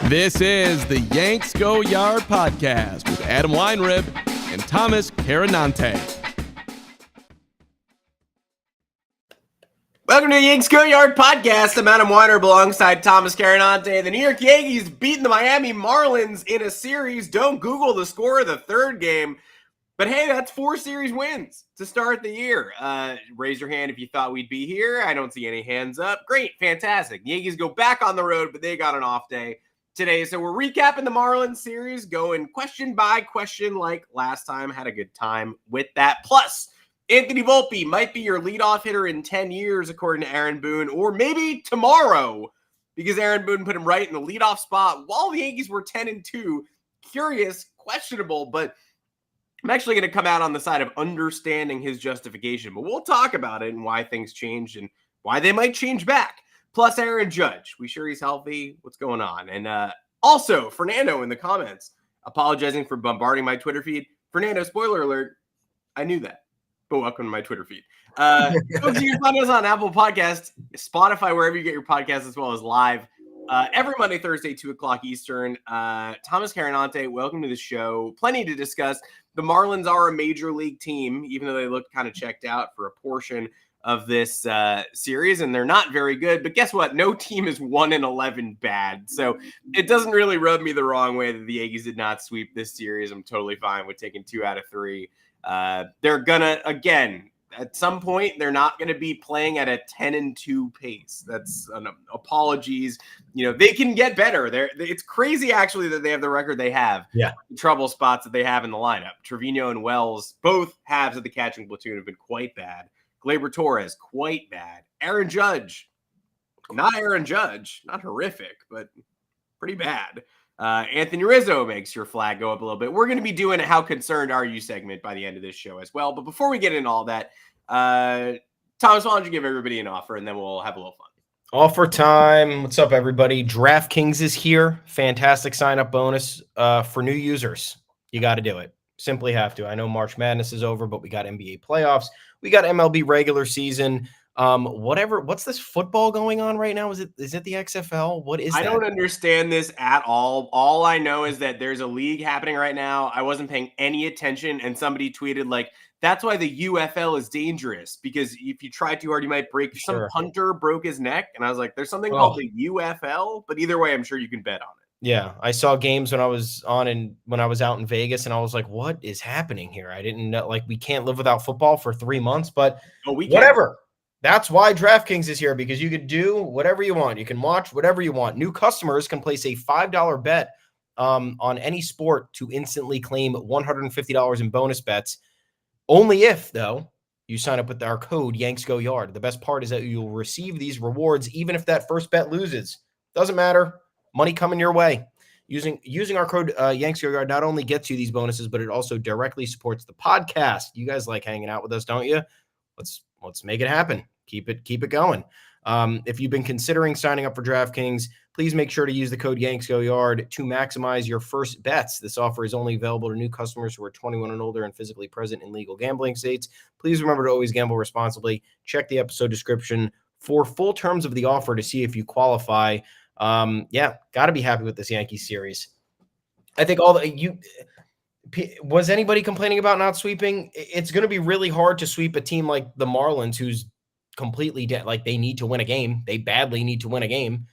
This is the Yanks Go Yard podcast with Adam Weinrib and Thomas Carinante. Welcome to the Yanks Go Yard podcast. I'm Adam Weinrib alongside Thomas Carinante. The New York Yankees beating the Miami Marlins in a series. Don't Google the score of the third game. But hey, that's 4 series wins to start the year. Raise your hand if you thought we'd be here. I don't see any hands up. Great, fantastic. Yankees go back on the road, but they got an off day today. So we're recapping the Marlins series, going question by question like last time. Had a good time with that. Plus, Anthony Volpe might be your leadoff hitter in 10 years, according to Aaron Boone, or maybe tomorrow, because Aaron Boone put him right in the leadoff spot while the Yankees were 10-2. Curious, questionable, but I'm actually going to come out on the side of understanding his justification, but we'll talk about it and why things changed and why they might change back. Plus Aaron Judge. We sure he's healthy? What's going on? And also, Fernando in the comments, apologizing for bombarding my Twitter feed. Fernando, spoiler alert, I knew that, but welcome to my Twitter feed. Folks, you can find us on Apple Podcasts, Spotify, wherever you get your podcasts, as well as live every Monday, Thursday, 2 o'clock Eastern. Thomas Carinante, welcome to the show. Plenty to discuss. The Marlins are a major league team, even though they look kind of checked out for a portion of this series, and they're not very good. But guess what? No team is 1-11 bad. So it doesn't really rub me the wrong way that the Yankees did not sweep this series. I'm totally fine with taking 2 out of 3. They're gonna, again, at some point, they're not going to be playing at a 10-2 pace. That's apologies. You know, they can get better. It's crazy, actually, that they have the record they have. Yeah. The trouble spots that they have in the lineup. Trevino and Wells, both halves of the catching platoon, have been quite bad. Gleyber Torres, quite bad. Aaron Judge, not Aaron Judge, not horrific, but pretty bad. Anthony Rizzo makes your flag go up a little bit. We're going to be doing a How Concerned Are You segment by the end of this show as well. But before we get into all that, Thomas, why don't you give everybody an offer and then we'll have a little fun. Offer time. What's up, everybody? DraftKings is here. Fantastic sign-up bonus for new users. You got to do it. Simply have to. I know March Madness is over, but we got NBA playoffs. We got MLB regular season. What's this football going on right now? Is it the XFL? What is that? I don't understand this at all. All I know is that there's a league happening right now. I wasn't paying any attention, and somebody tweeted like, that's why the UFL is dangerous, because if you try too hard, you might break. Sure. Some punter broke his neck, and I was like, there's something called the UFL, but either way, I'm sure you can bet on it. Yeah, I saw games when I was out in Vegas, and I was like, what is happening here? I didn't know, like, we can't live without football for 3 months, but whatever. That's why DraftKings is here, because you can do whatever you want. You can watch whatever you want. New customers can place a $5 bet on any sport to instantly claim $150 in bonus bets. Only if, though, you sign up with our code YanksGoYard. The best part is that you'll receive these rewards even if that first bet loses. Doesn't matter. Money coming your way. Using our code YanksGoYard not only gets you these bonuses, but it also directly supports the podcast. You guys like hanging out with us, don't you? Let's make it happen. Keep it going. If you've been considering signing up for DraftKings, please make sure to use the code YanksGoYard to maximize your first bets. This offer is only available to new customers who are 21 and older and physically present in legal gambling states. Please remember to always gamble responsibly. Check the episode description for full terms of the offer to see if you qualify. Got to be happy with this Yankees series. I think was anybody complaining about not sweeping? It's going to be really hard to sweep a team like the Marlins, who's completely like they need to win a game. They badly need to win a game.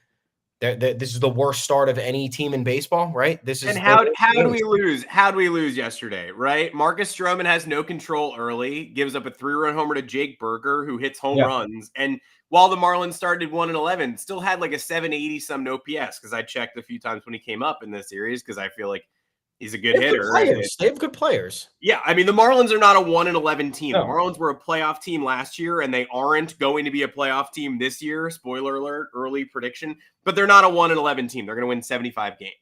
This is the worst start of any team in baseball, right? How do we lose? How do we lose yesterday, right? Marcus Stroman has no control early, gives up a 3-run homer to Jake Burger, who hits home runs. And while the Marlins started 1-11, still had like a 780 some OPS, because I checked a few times when he came up in this series, because I feel like he's a good hitter. They have good players. Yeah, I mean, the Marlins are not a 1-11 team. No. The Marlins were a playoff team last year, and they aren't going to be a playoff team this year. Spoiler alert, early prediction. But they're not a 1-11 team. They're going to win 75 games.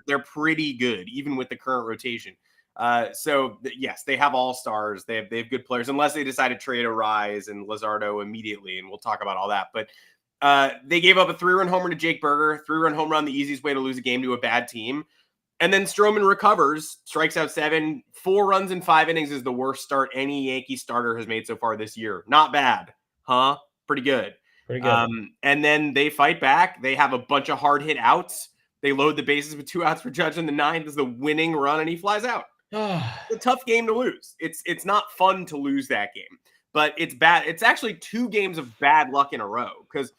They're pretty good, even with the current rotation. Yes, they have all-stars. They have good players, unless they decide to trade Arise and Luzardo immediately, and we'll talk about all that. But they gave up a 3-run homer to Jake Burger, 3-run home run, the easiest way to lose a game to a bad team. And then Stroman recovers, strikes out 7, 4 runs in 5 innings is the worst start any Yankee starter has made so far this year. Not bad, huh? Pretty good. Pretty good. And then they fight back. They have a bunch of hard hit outs. They load the bases with 2 outs for Judge in the 9th as the winning run, and he flies out. It's a tough game to lose. It's not fun to lose that game, but it's bad. It's actually 2 games of bad luck in a row because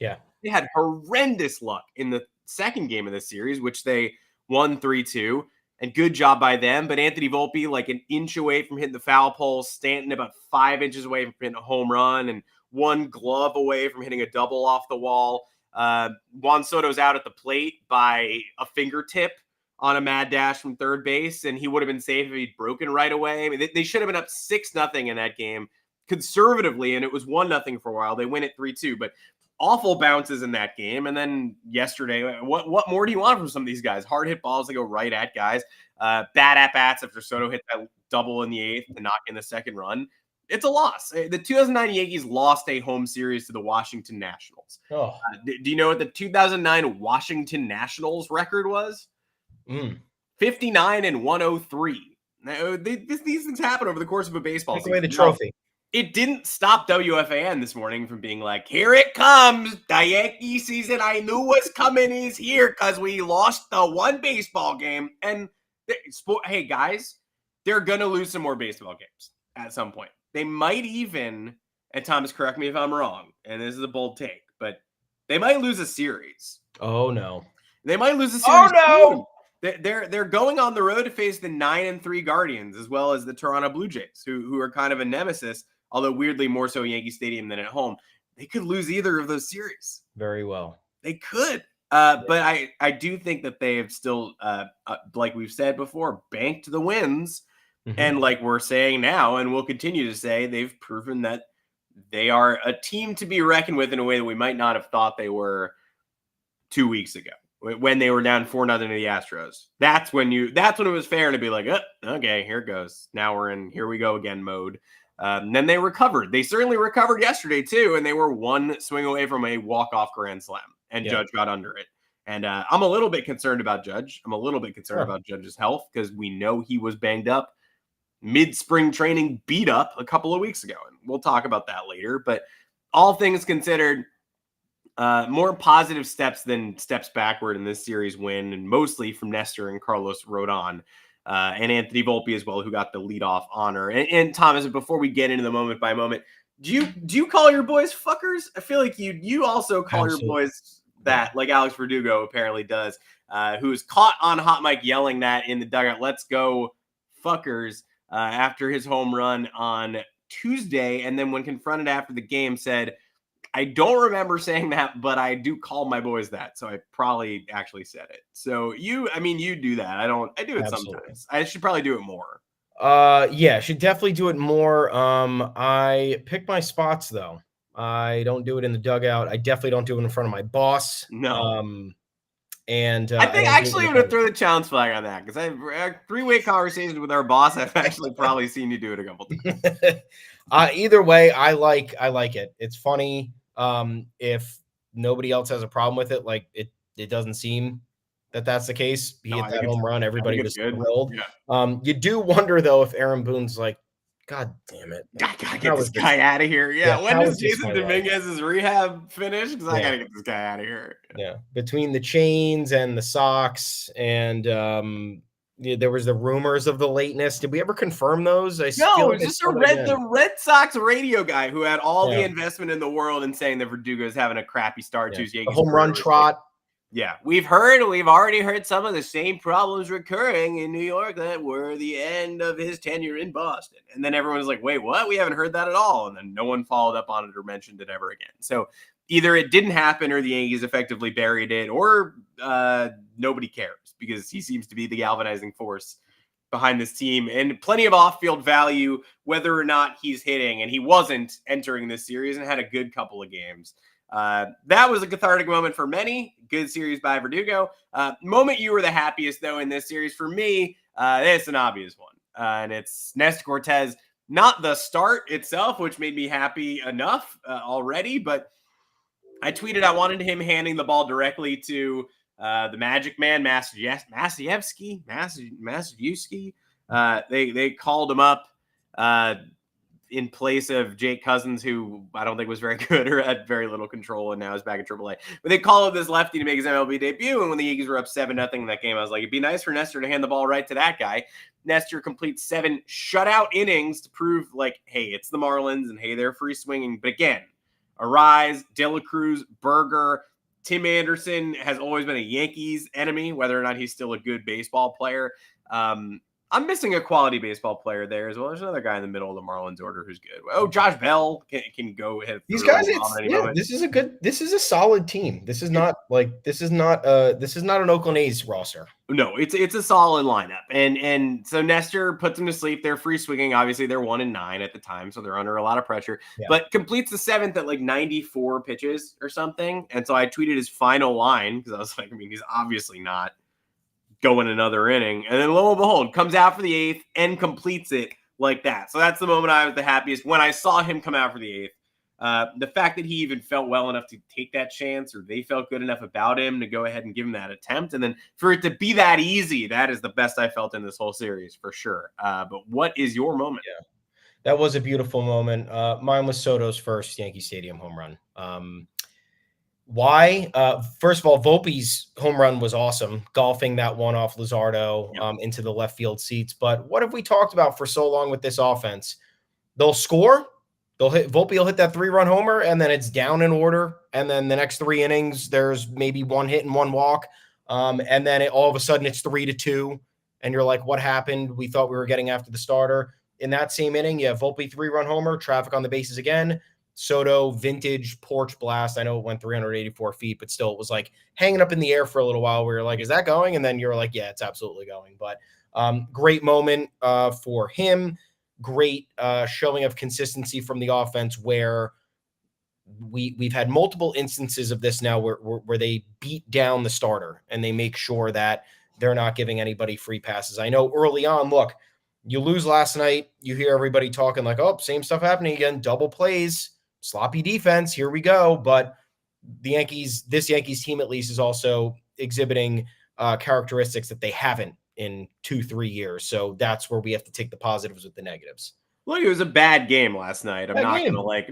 they had horrendous luck in the second game of the series, which they won 3-2, and good job by them. But Anthony Volpe, like an inch away from hitting the foul pole, Stanton about 5 inches away from hitting a home run, and 1 glove away from hitting a double off the wall. Juan Soto's out at the plate by a fingertip on a mad dash from third base, and he would have been safe if he'd broken right away. I mean, they should have been up 6-0 in that game conservatively, and it was 1-0 for a while. They win it 3-2, but awful bounces in that game. And then yesterday, what more do you want from some of these guys? Hard hit balls that go right at guys, bad at-bats after Soto hit that double in the 8th to knock in the second run. It's a loss. The 2009 Yankees lost a home series to the Washington Nationals. Do you know what the 2009 Washington Nationals record was? 59-103. Now, these things happen over the course of a baseball season. Take away the trophy. It didn't stop WFAN this morning from being like, here it comes. The Yankee season I knew was coming is here because we lost the one baseball game. And hey, guys, they're going to lose some more baseball games at some point. They might even, and Thomas, correct me if I'm wrong, and this is a bold take, but they might lose a series. Oh, no. They might lose a series. Oh, no. They're going on the road to face the 9-3 Guardians, as well as the Toronto Blue Jays, who are kind of a nemesis, although weirdly more so Yankee Stadium than at home. They could lose either of those series. Very well. They could. But I do think that they have still, like we've said before, banked the wins. Mm-hmm. And like we're saying now, and we'll continue to say, they've proven that they are a team to be reckoned with in a way that we might not have thought they were 2 weeks ago when they were down 4-0 to the Astros. That's when it was fair to be like, oh, okay, here it goes. Now we're in here we go again mode. And then they recovered. They certainly recovered yesterday too, and they were 1 swing away from a walk-off grand slam, and Judge got under it. And I'm a little bit concerned about Judge. I'm a little bit concerned about Judge's health because we know he was banged up mid-spring training, beat up a couple of weeks ago. And we'll talk about that later. But all things considered, more positive steps than steps backward in this series win, and mostly from Nestor and Carlos Rodon, and Anthony Volpe as well, who got the leadoff honor. And Thomas, before we get into the moment by moment, do you call your boys fuckers? I feel like you also call your boys that, like Alex Verdugo apparently does, who was caught on hot mic yelling that in the dugout. Let's go fuckers. After his home run on Tuesday, and then when confronted after the game said, I don't remember saying that, but I do call my boys that, so I probably actually said it. So you do that. I do it sometimes. I should probably do it more. Yeah, should definitely do it more. I pick my spots though. I don't do it in the dugout. I definitely don't do it in front of my boss. No. And I think actually I'm going to throw the challenge flag on that because I've had 3-way conversations with our boss. I've actually probably seen you do it a couple times. Either way, I like it. It's funny. If nobody else has a problem with it, like it doesn't seem that that's the case. He hit that home run. Everybody was thrilled. Yeah. You do wonder though if Aaron Boone's like, God damn it. I gotta get this guy out of here. Yeah. When does Jason Dominguez's rehab finish? Because I gotta get this guy out of here. Yeah. Between the chains and the socks and there was the rumors of the lateness. Did we ever confirm those? No, it was just the Red Sox radio guy who had all the investment in the world in saying that Verdugo is having a crappy start to his Yankees. Home run trot. Yeah, we've already heard some of the same problems recurring in New York that were the end of his tenure in Boston. And then everyone was like, wait, what? We haven't heard that at all. And then no one followed up on it or mentioned it ever again. So either it didn't happen or the Yankees effectively buried it, or nobody cares because he seems to be the galvanizing force behind this team and plenty of off-field value, whether or not he's hitting. And he wasn't entering this series and had a good couple of games. That was a cathartic moment for many. Good series by Verdugo. Moment you were the happiest, though, in this series for me, it's an obvious one. And it's Nestor Cortez. Not the start itself, which made me happy enough already, but I tweeted I wanted him handing the ball directly to the Magic Man, Masiewski. They called him up. in place of Jake Cousins, who I don't think was very good or had very little control, and now is back in AAA. But they call up this lefty to make his MLB debut, and when the Yankees were up 7-0 in that game, I was like, it'd be nice for Nestor to hand the ball right to that guy. Nestor completes 7 shutout innings to prove, like, hey, it's the Marlins, and hey, they're free swinging. But again, Arise, De La Cruz, Berger, Tim Anderson has always been a Yankees enemy, whether or not he's still a good baseball player. I'm missing a quality baseball player there as well. There's another guy in the middle of the Marlins order who's good. Oh, Josh Bell can go ahead. These guys, this is a solid team. This is not an Oakland A's roster. No, it's a solid lineup. And so Nestor puts them to sleep. They're free swinging. Obviously, they're 1-9 at the time, so they're under a lot of pressure. Yeah. But completes the 7th at like 94 pitches or something. And so I tweeted his final line because I was like, I mean, he's obviously not going another inning, and then lo and behold, comes out for the 8th and completes it like that. So that's the moment I was the happiest when I saw him come out for the 8th. The fact that he even felt well enough to take that chance, or they felt good enough about him to go ahead and give him that attempt, and then for it to be that easy, that is the best I felt in this whole series for sure. But what is your moment? Yeah, that was a beautiful moment. Mine was Soto's first Yankee Stadium home run. Why? First of all, Volpe's home run was awesome, golfing that one off Luzardo into the left field seats. But what have we talked about for so long with this offense? They'll score. Volpe will hit that 3-run homer, and then it's down in order. And then the next 3 innings, there's maybe 1 hit and 1 walk. And then all of a sudden it's 3-2. And you're like, what happened? We thought we were getting after the starter. In that same inning, you have Volpe 3-run homer, traffic on the bases again. Soto, vintage porch blast. I know it went 384 feet, but still it was like hanging up in the air for a little while. We were like, is that going? And then you're like, yeah, it's absolutely going. But great moment for him. Great showing of consistency from the offense where we've had multiple instances of this now where they beat down the starter and they make sure that they're not giving anybody free passes. I know early on, look, you lose last night. You hear everybody talking like, oh, same stuff happening again, double plays. Sloppy defense, here we go. But this Yankees team at least is also exhibiting characteristics that they haven't in 2-3 years. So that's where we have to take the positives with the negatives. Look, it was a bad game last night. I'm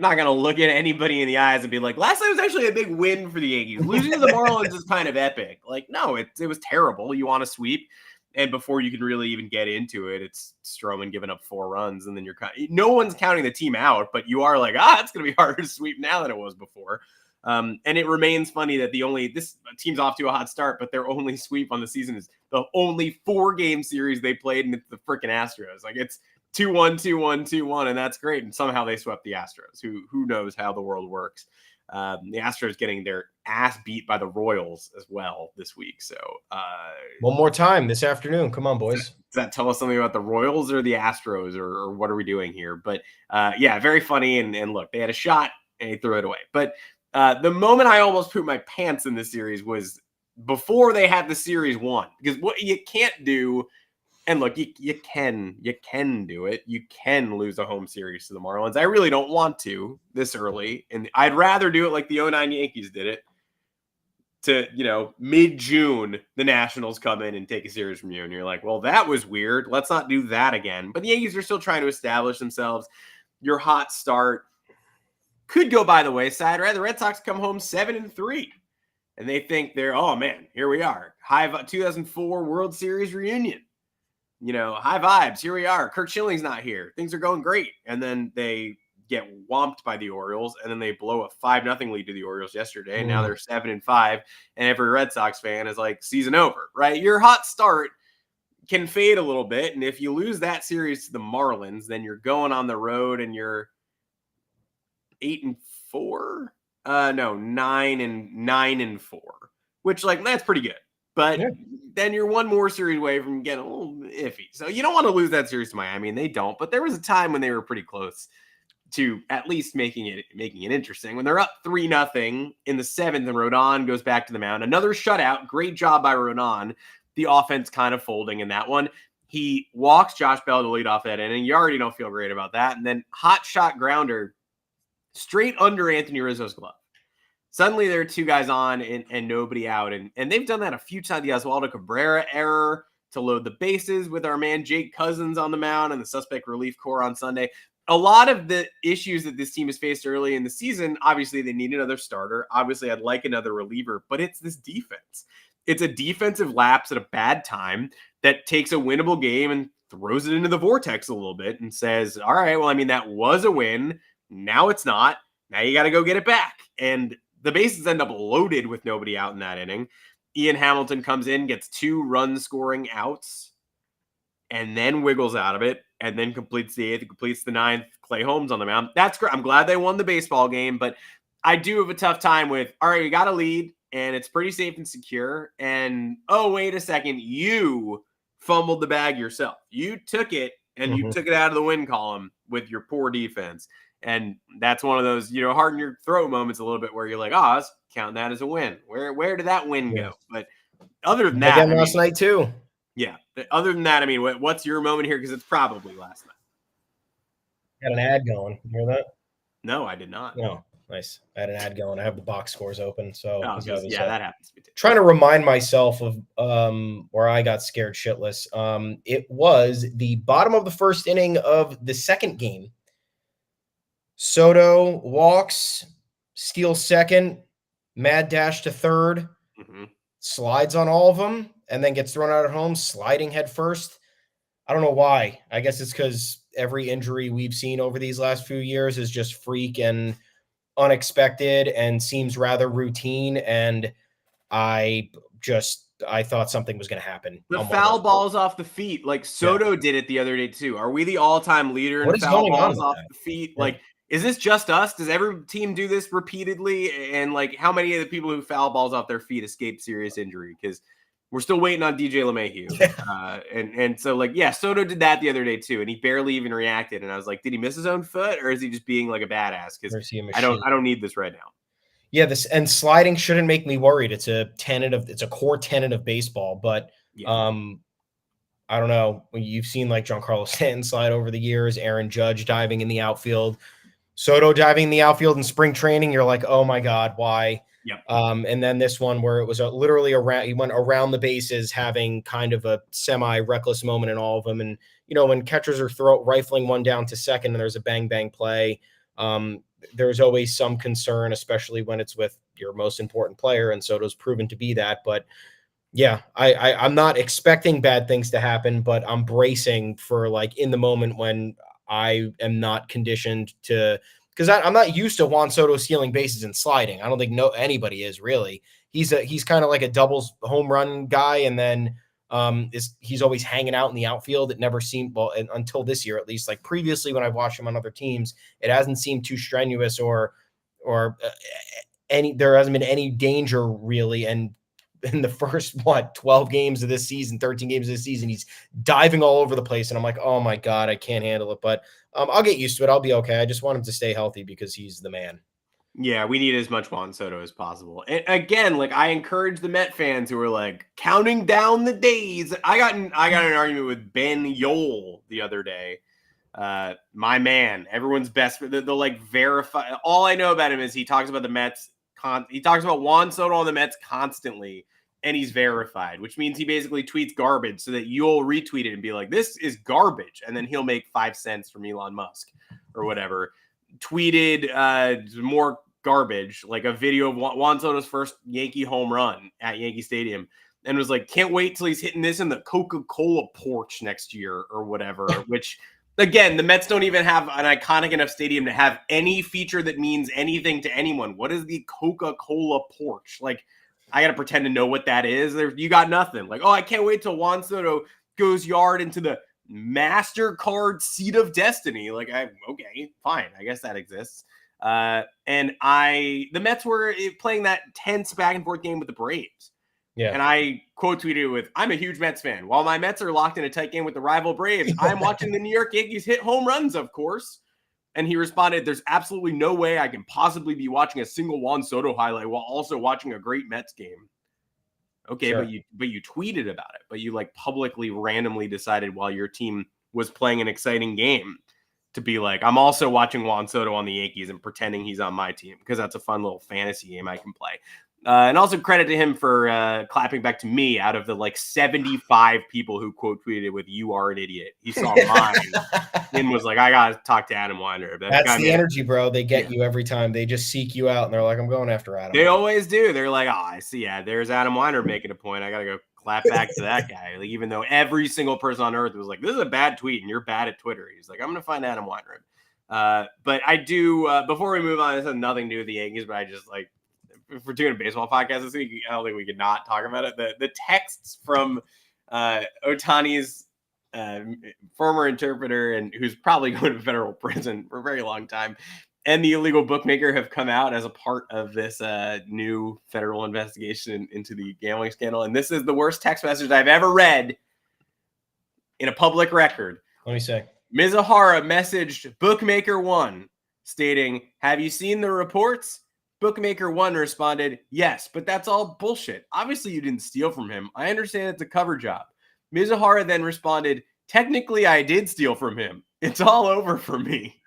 not gonna look at anybody in the eyes and be like, last night was actually a big win for the Yankees. Losing to the Marlins is kind of epic. Like, no, it was terrible. You want to sweep. And before you can really even get into it, it's Stroman giving up 4 runs, and then no one's counting the team out, but you are like, it's going to be harder to sweep now than it was before. And it remains funny that this team's off to a hot start, but their only sweep on the season is the only 4-game series they played, and it's the freaking Astros. Like, it's 2-1, 2-1, 2-1, and that's great. And somehow they swept the Astros. Who knows how the world works? The Astros getting their ass beat by the Royals as well this week. So one more time this afternoon. Come on, boys. Does that tell us something about the Royals or the Astros, or what are we doing here? But yeah, very funny. And look, they had a shot and they threw it away. But the moment I almost pooped my pants in this series was before they had the series won, because what you can't do. And look, you can do it. You can lose a home series to the Marlins. I really don't want to this early, and I'd rather do it like the 2009 Yankees did it. To mid-June, the Nationals come in and take a series from you, and you're like, well, that was weird. Let's not do that again. But the Yankees are still trying to establish themselves. Your hot start could go by the wayside, right? The Red Sox come home 7-3, and they think oh man, here we are, 2004 World Series reunion. High vibes. Here we are. Kirk Schilling's not here. Things are going great. And then they get whomped by the Orioles, and then they blow a 5-0 lead to the Orioles yesterday. And now they're 7-5, and every Red Sox fan is like, season over, right? Your hot start can fade a little bit. And if you lose that series to the Marlins, then you're going on the road and you're 8-4. No, 9-4, which that's pretty good. But then you're one more series away from getting a little iffy. So you don't want to lose that series to Miami, and they don't. But there was a time when they were pretty close to at least making it interesting. When they're up 3-0 in the 7th, and Rodon goes back to the mound. Another shutout. Great job by Rodon. The offense kind of folding in that one. He walks Josh Bell to lead off that inning. You already don't feel great about that. And then hot shot grounder straight under Anthony Rizzo's glove. Suddenly there are 2 guys on and nobody out. And they've done that a few times. The Oswaldo Cabrera error to load the bases with our man Jake Cousins on the mound and the suspect relief corps on Sunday. a lot of the issues that this team has faced early in the season, obviously they need another starter. Obviously, I'd like another reliever, but it's this defense. It's a defensive lapse at a bad time that takes a winnable game and throws it into the vortex a little bit and says, all right, well, I mean, that was a win. Now it's not. Now you got to go get it back. And the bases end up loaded with nobody out in that inning. Ian Hamilton comes in, gets 2 run-scoring outs, and then wiggles out of it, and then completes the 8th, completes the 9th. Clay Holmes on the mound. That's great. I'm glad they won the baseball game, but I do have a tough time with, all right, you got a lead, and it's pretty safe and secure, and, oh, wait a second, you fumbled the bag yourself. You took it, and you took it out of the win column with your poor defense. And that's one of those, hard in your throat moments a little bit where you're like, I was counting that as a win. Where did that win go? But other than that, again, last night too. Yeah. Other than that, I mean, what's your moment here? Because it's probably last night. Got an ad going. You hear that? No, I did not. No, nice. I had an ad going. I have the box scores open. So that happens to me too. Trying to remind myself of where I got scared shitless. It was the bottom of the first inning of the second game. Soto walks, steals second, mad dash to third, slides on all of them, and then gets thrown out at home, sliding head first. I don't know why. I guess it's because every injury we've seen over these last few years is just freak and unexpected and seems rather routine. And I thought something was going to happen. The foul balls off the feet, like Soto did it the other day too. Are we the all-time leader in foul balls off the feet? Yeah. Like, is this just us? Does every team do this repeatedly? And like, how many of the people who foul balls off their feet escape serious injury? Because we're still waiting on DJ LeMahieu. And so like, Soto did that the other day too. And he barely even reacted. And I was like, did he miss his own foot or is he just being like a badass? Because I don't need this right now. Yeah, and sliding shouldn't make me worried. It's a core tenet of baseball, but I don't know. You've seen like Giancarlo Stanton slide over the years, Aaron Judge diving in the outfield, Soto diving in the outfield in spring training. You're like, oh my God, why? Yep. And then this one where it was literally around, he went around the bases, having kind of a semi-reckless moment in all of them. And, when catchers are rifling one down to second and there's a bang, bang play, there's always some concern, especially when it's with your most important player. And Soto's proven to be that. But yeah, I'm not expecting bad things to happen, but I'm bracing for like in the moment when I am not conditioned to, because I'm not used to Juan Soto stealing bases and sliding. I don't think anybody is really. He's kind of like a doubles home run guy, and then he's always hanging out in the outfield. It never seemed, well, until this year at least. Like previously, when I've watched him on other teams, it hasn't seemed too strenuous or there hasn't been any danger really. And in the first 12 games of this season, 13 games of this season, he's diving all over the place, and I'm like, oh my God, I can't handle it. But I'll get used to it. I'll be okay. I just want him to stay healthy because he's the man. Yeah, we need as much Juan Soto as possible. And again, like I encourage the Met fans who are like counting down the days. I got an argument with Ben Yole the other day. My man, everyone's best. They'll like verify. All I know about him is he talks about the Mets. He talks about Juan Soto on the Mets constantly, and he's verified, which means he basically tweets garbage so that you'll retweet it and be like, this is garbage. And then he'll make 5 cents from Elon Musk or whatever. Tweeted more garbage, like a video of Juan Soto's first Yankee home run at Yankee Stadium, and was like, can't wait till he's hitting this in the Coca-Cola porch next year or whatever, which... Again, the Mets don't even have an iconic enough stadium to have any feature that means anything to anyone. What is the Coca-Cola porch? Like, I got to pretend to know what that is. You got nothing. Like, oh, I can't wait till Juan Soto goes yard into the MasterCard seat of destiny. Like, okay, fine. I guess that exists. The Mets were playing that tense back and forth game with the Braves. Yeah. And I quote tweeted with, I'm a huge Mets fan. While my Mets are locked in a tight game with the rival Braves, I'm watching the New York Yankees hit home runs, of course. And he responded, there's absolutely no way I can possibly be watching a single Juan Soto highlight while also watching a great Mets game. Okay, sure. but you tweeted about it, but you like publicly randomly decided while your team was playing an exciting game to be like, I'm also watching Juan Soto on the Yankees and pretending he's on my team because that's a fun little fantasy game I can play. And also credit to him for clapping back to me out of the like 75 people who quote tweeted with "You are an idiot." He saw mine and was like, "I gotta talk to Adam Weiner." That's the energy, bro. They get you every time. They just seek you out, and they're like, "I'm going after Adam." They always do. They're like, "Oh, I see. Yeah, there's Adam Weiner making a point. I gotta go clap back to that guy." Like, even though every single person on earth was like, "This is a bad tweet, and you're bad at Twitter." He's like, "I'm gonna find Adam Weiner." But I do. Before we move on, this has nothing to do with the Yankees, but I just like. If we're doing a baseball podcast this week, I don't think we could not talk about it. The texts from Ohtani's former interpreter and who's probably going to federal prison for a very long time, and the illegal bookmaker have come out as a part of this new federal investigation into the gambling scandal. And this is the worst text message I've ever read in a public record. Let me say. Mizuhara messaged Bookmaker One stating, "Have you seen the reports?" Bookmaker One responded, "Yes, but that's all bullshit. Obviously, you didn't steal from him. I understand it's a cover job." Mizuhara then responded, "Technically, I did steal from him. It's all over for me."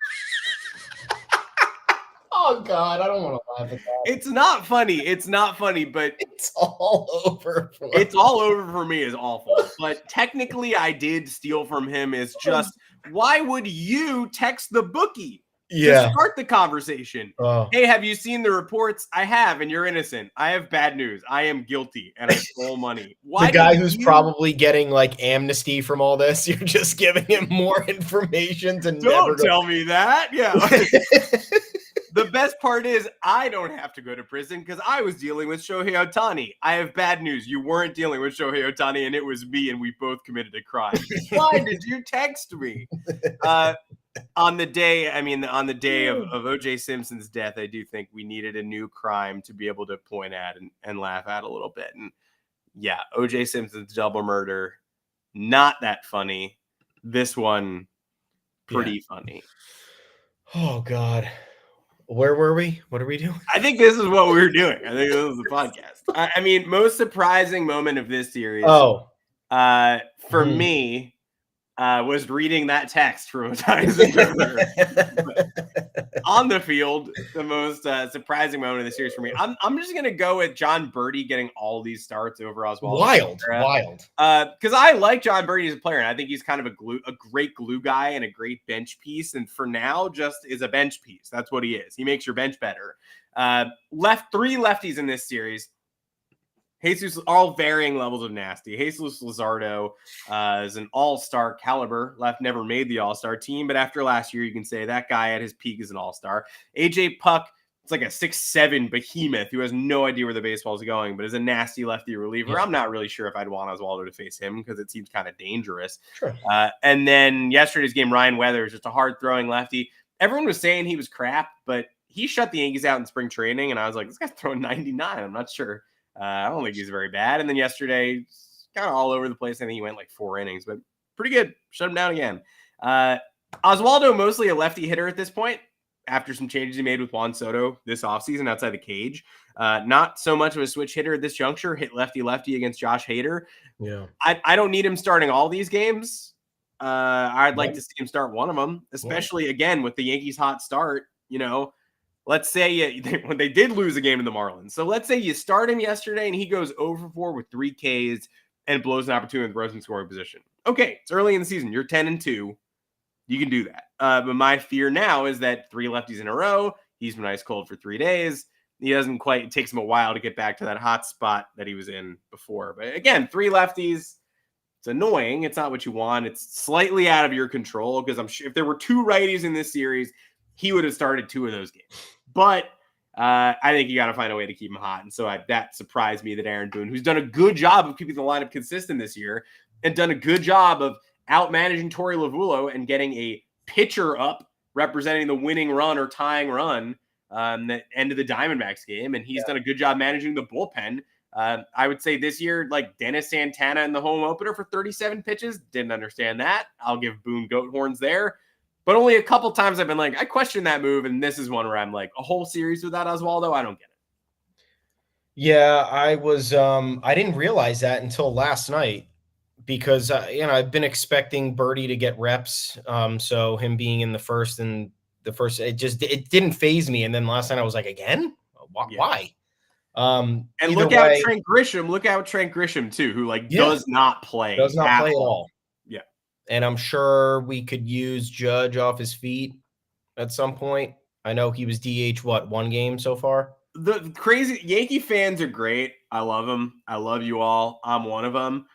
Oh, God, I don't want to laugh at that. It's not funny. It's not funny, but it's all over. It's all over for me is awful. But technically, I did steal from him is just, why would you text the bookie? To start the conversation. Hey, have you seen the reports? I have, and you're innocent. I have bad news. I am guilty, and I stole money. Why the guy who's probably getting like amnesty from all this, you're just giving him more information to Don't tell me that. Yeah. The best part is I don't have to go to prison because I was dealing with Shohei Ohtani. I have bad news. You weren't dealing with Shohei Ohtani, and it was me, and we both committed a crime. Why did you text me? On the day of O.J. Simpson's death, I do think we needed a new crime to be able to point at and laugh at a little bit. And yeah, O.J. Simpson's double murder, not that funny. This one, pretty funny. Oh, God. Where were we? What are we doing? I think this is what we were doing. I think this was the podcast. I mean, most surprising moment of this series. For me, was reading that text from Ohtani's interpreter. On the field, the most surprising moment of the series for me. I'm just gonna go with John Birdie getting all these starts over Oswaldo. Wild. Because I like John Birdie as a player, and I think he's kind of a great glue guy and a great bench piece. And for now, just is a bench piece. That's what he is. He makes your bench better. Three lefties in this series. Jesus, all varying levels of nasty. Jesus Luzardo is an all-star caliber left, never made the all-star team, but after last year, you can say that guy at his peak is an all-star. AJ Puck, it's like a 6'7" behemoth who has no idea where the baseball is going, but is a nasty lefty reliever. Yeah. I'm not really sure if I'd want Oswaldo to face him because it seems kind of dangerous. Sure. And then yesterday's game, Ryan Weathers, just a hard-throwing lefty. Everyone was saying he was crap, but he shut the Yankees out in spring training, and I was like, this guy's throwing 99. I'm not sure. I don't think he's very bad. And then yesterday, kind of all over the place. I think he went like 4 innings, but pretty good. Shut him down again. Oswaldo, mostly a lefty hitter at this point, after some changes he made with Juan Soto this offseason outside the cage. Not so much of a switch hitter at this juncture. Hit lefty against Josh Hader. Yeah. I don't need him starting all these games. I'd like to see him start one of them, especially again with the Yankees' hot start. You know, let's say when they did lose a game in the Marlins. So let's say you start him yesterday and he goes 0-4 with 3 Ks and blows an opportunity with runners in scoring position. Okay, it's early in the season. You're 10-2. You can do that. But my fear now is that 3 lefties in a row. He's been ice cold for 3 days. It takes him a while to get back to that hot spot that he was in before. But again, 3 lefties. It's annoying. It's not what you want. It's slightly out of your control because I'm sure if there were 2 righties in this series, he would have started 2 of those games. But I think you got to find a way to keep him hot. And so that surprised me that Aaron Boone, who's done a good job of keeping the lineup consistent this year and done a good job of out-managing Torey Lovullo and getting a pitcher up representing the winning run or tying run the end of the Diamondbacks game. And he's done a good job managing the bullpen. I would say this year, like Dennis Santana in the home opener for 37 pitches. Didn't understand that. I'll give Boone goat horns there. But only a couple times I've been like, I question that move, and this is one where I'm like, a whole series without Oswaldo, I don't get it. Yeah, I was. I didn't realize that until last night because I've been expecting Birdie to get reps. So him being in the first, it didn't faze me. And then last night I was like, again, why? And look out Trent Grisham. Look out Trent Grisham too, who does not play. Does not play at all. Yeah. And I'm sure we could use Judge off his feet at some point. I know he was DH, one game so far? The crazy Yankee fans are great. I love them. I love you all. I'm one of them.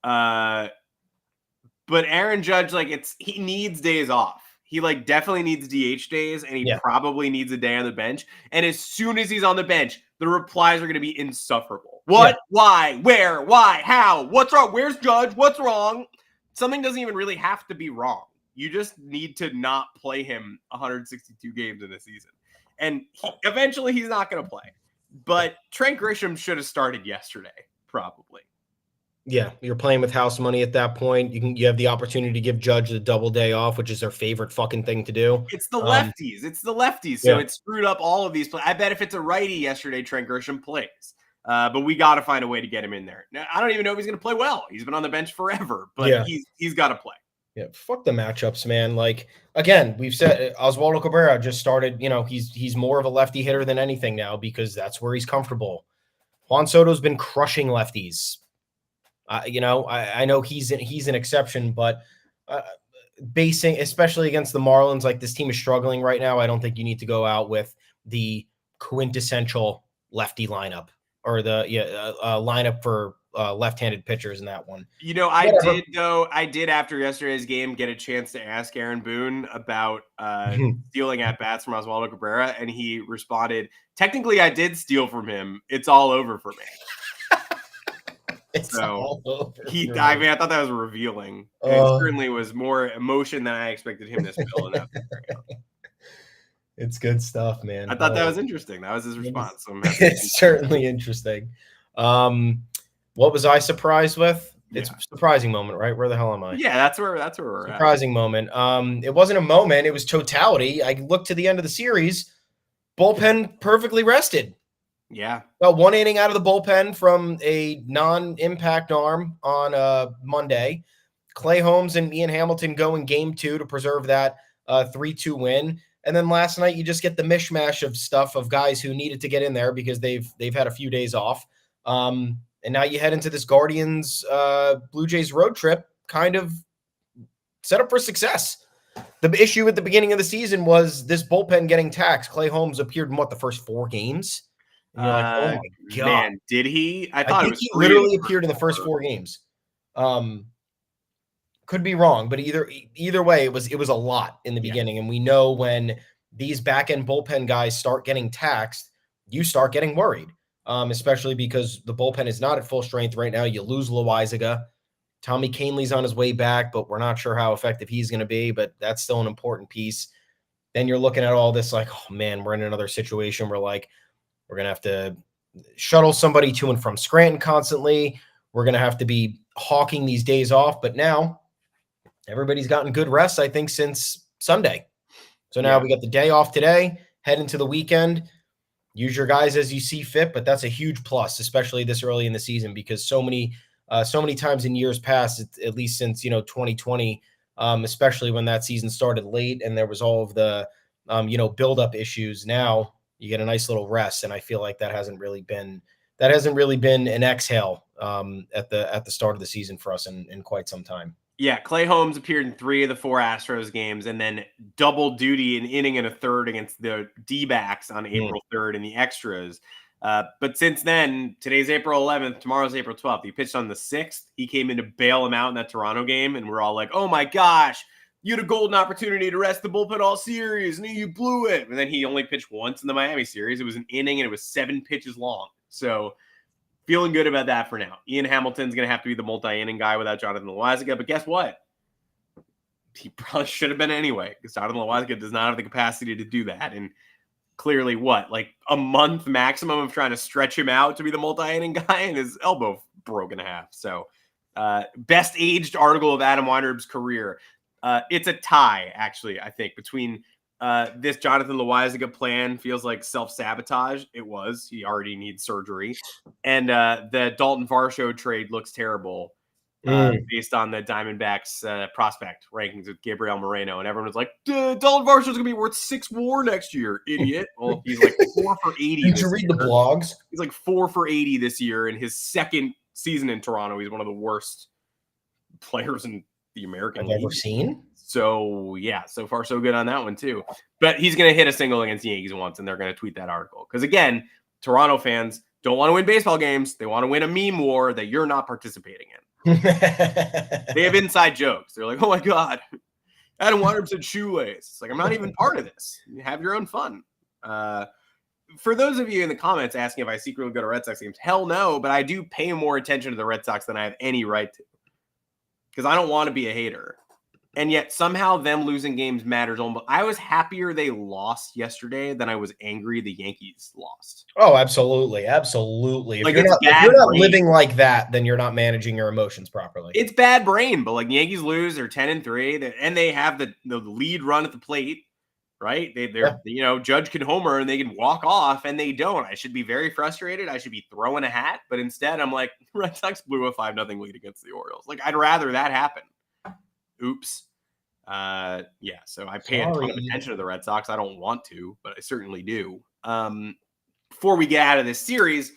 But Aaron Judge, he needs days off. He definitely needs DH days, and he probably needs a day on the bench. And as soon as he's on the bench, the replies are going to be insufferable. What? Yeah. Why? Where? Why? How? What's wrong? Where's Judge? What's wrong? Something doesn't even really have to be wrong. You just need to not play him 162 games in a season. And eventually he's not going to play. But Trent Grisham should have started yesterday, probably. Yeah, you're playing with house money at that point. You have the opportunity to give Judge the double day off, which is their favorite fucking thing to do. It's the lefties. So it screwed up all of these plays. I bet if it's a righty yesterday, Trent Grisham plays. But we got to find a way to get him in there. Now, I don't even know if he's going to play well. He's been on the bench forever, but he's got to play. Yeah, fuck the matchups, man. Again, we've said Oswaldo Cabrera just started. He's more of a lefty hitter than anything now because that's where he's comfortable. Juan Soto's been crushing lefties. I know he's an exception, but basing, especially against the Marlins, this team is struggling right now. I don't think you need to go out with the quintessential lefty lineup or the lineup for left-handed pitchers in that one. I did after yesterday's game get a chance to ask Aaron Boone about stealing at bats from Oswaldo Cabrera, and he responded, "Technically, I did steal from him. It's all over for me." I thought that was revealing. It certainly was more emotion than I expected him to spill in that. It's good stuff, man. I thought that was interesting. That was his response. It's certainly interesting. What was I surprised with? It's a surprising moment, right? Where the hell am I? Yeah, that's where we're at. Surprising moment. It wasn't a moment. It was totality. I looked to the end of the series. Bullpen perfectly rested. Yeah. About one inning out of the bullpen from a non-impact arm on Monday. Clay Holmes and Ian Hamilton go in game 2 to preserve that 3-2 win. And then last night you just get the mishmash of stuff of guys who needed to get in there because they've had a few days off. And now you head into this Guardians Blue Jays road trip kind of set up for success. The issue at the beginning of the season was this bullpen getting taxed. Clay Holmes appeared in the first 4 games. And you're like, oh my God. Man, did he? I think he literally appeared in the first 4 games. Could be wrong, but either way, it was a lot in the beginning. And we know when these back-end bullpen guys start getting taxed, you start getting worried, especially because the bullpen is not at full strength right now. You lose Loaizaga. Tommy Kahnle's on his way back, but we're not sure how effective he's going to be, but that's still an important piece. Then you're looking at all this oh, man, we're in another situation where, we're going to have to shuttle somebody to and from Scranton constantly. We're going to have to be hawking these days off, but now everybody's gotten good rest, I think, since Sunday. So now we got the day off today, head into the weekend. Use your guys as you see fit, but that's a huge plus, especially this early in the season, because so many times in years past, at least since 2020, especially when that season started late and there was all of the build-up issues. Now you get a nice little rest, and I feel like that hasn't really been an exhale at the start of the season for us in quite some time. Yeah, Clay Holmes appeared in 3 of the 4 Astros games and then double duty an inning and a third against the D-backs on April 3rd in the extras. But since then, today's April 11th, tomorrow's April 12th. He pitched on the 6th. He came in to bail him out in that Toronto game, and we're all like, oh my gosh, you had a golden opportunity to rest the bullpen all series, and you blew it. And then he only pitched once in the Miami series. It was an inning, and it was 7 pitches long. So feeling good about that for now. Ian Hamilton's going to have to be the multi-inning guy without Jonathan Loaizaga, but guess what? He probably should have been anyway, because Jonathan Loaizaga does not have the capacity to do that. And clearly, a month maximum of trying to stretch him out to be the multi-inning guy, and his elbow broke in half. So best aged article of Adam Weinrib's career. It's a tie, actually, I think, between this Jonathan Loaizaga plan feels like self-sabotage. It was. He already needs surgery. And the Dalton Varsho trade looks terrible. based on the Diamondbacks prospect rankings with Gabriel Moreno, and everyone was like, Dalton Varsho's going to be worth 6 WAR next year, idiot. Well, he's like 4 for 80 Did this you read year. the blogs? He's like 4 for 80 this year in his second season in Toronto. He's one of the worst players in the American League I've ever seen. So, yeah, so far so good on that one, too. But he's going to hit a single against the Yankees once, and they're going to tweet that article. Because, again, Toronto fans don't want to win baseball games. They want to win a meme war that you're not participating in. They have inside jokes. They're like, oh, my God, Adam Waterman said shoelace. It's like, I'm not even part of this. You have your own fun. For those of you in the comments asking if I secretly go to Red Sox games, hell no, but I do pay more attention to the Red Sox than I have any right to. Because I don't want to be a hater. And yet somehow them losing games matters. I was happier they lost yesterday than I was angry the Yankees lost. Oh, absolutely. Absolutely. Like, if you're not living like that, then you're not managing your emotions properly. It's bad brain, but like the Yankees lose, they're 10-3, and they have the lead run at the plate, right? They're Judge can homer and they can walk off, and they don't. I should be very frustrated. I should be throwing a hat, but instead I'm like, Red Sox blew a 5-0 lead against the Orioles. Like, I'd rather that happen. Oops. So I pay a ton of attention to the Red Sox. I don't want to, but I certainly do. Before we get out of this series,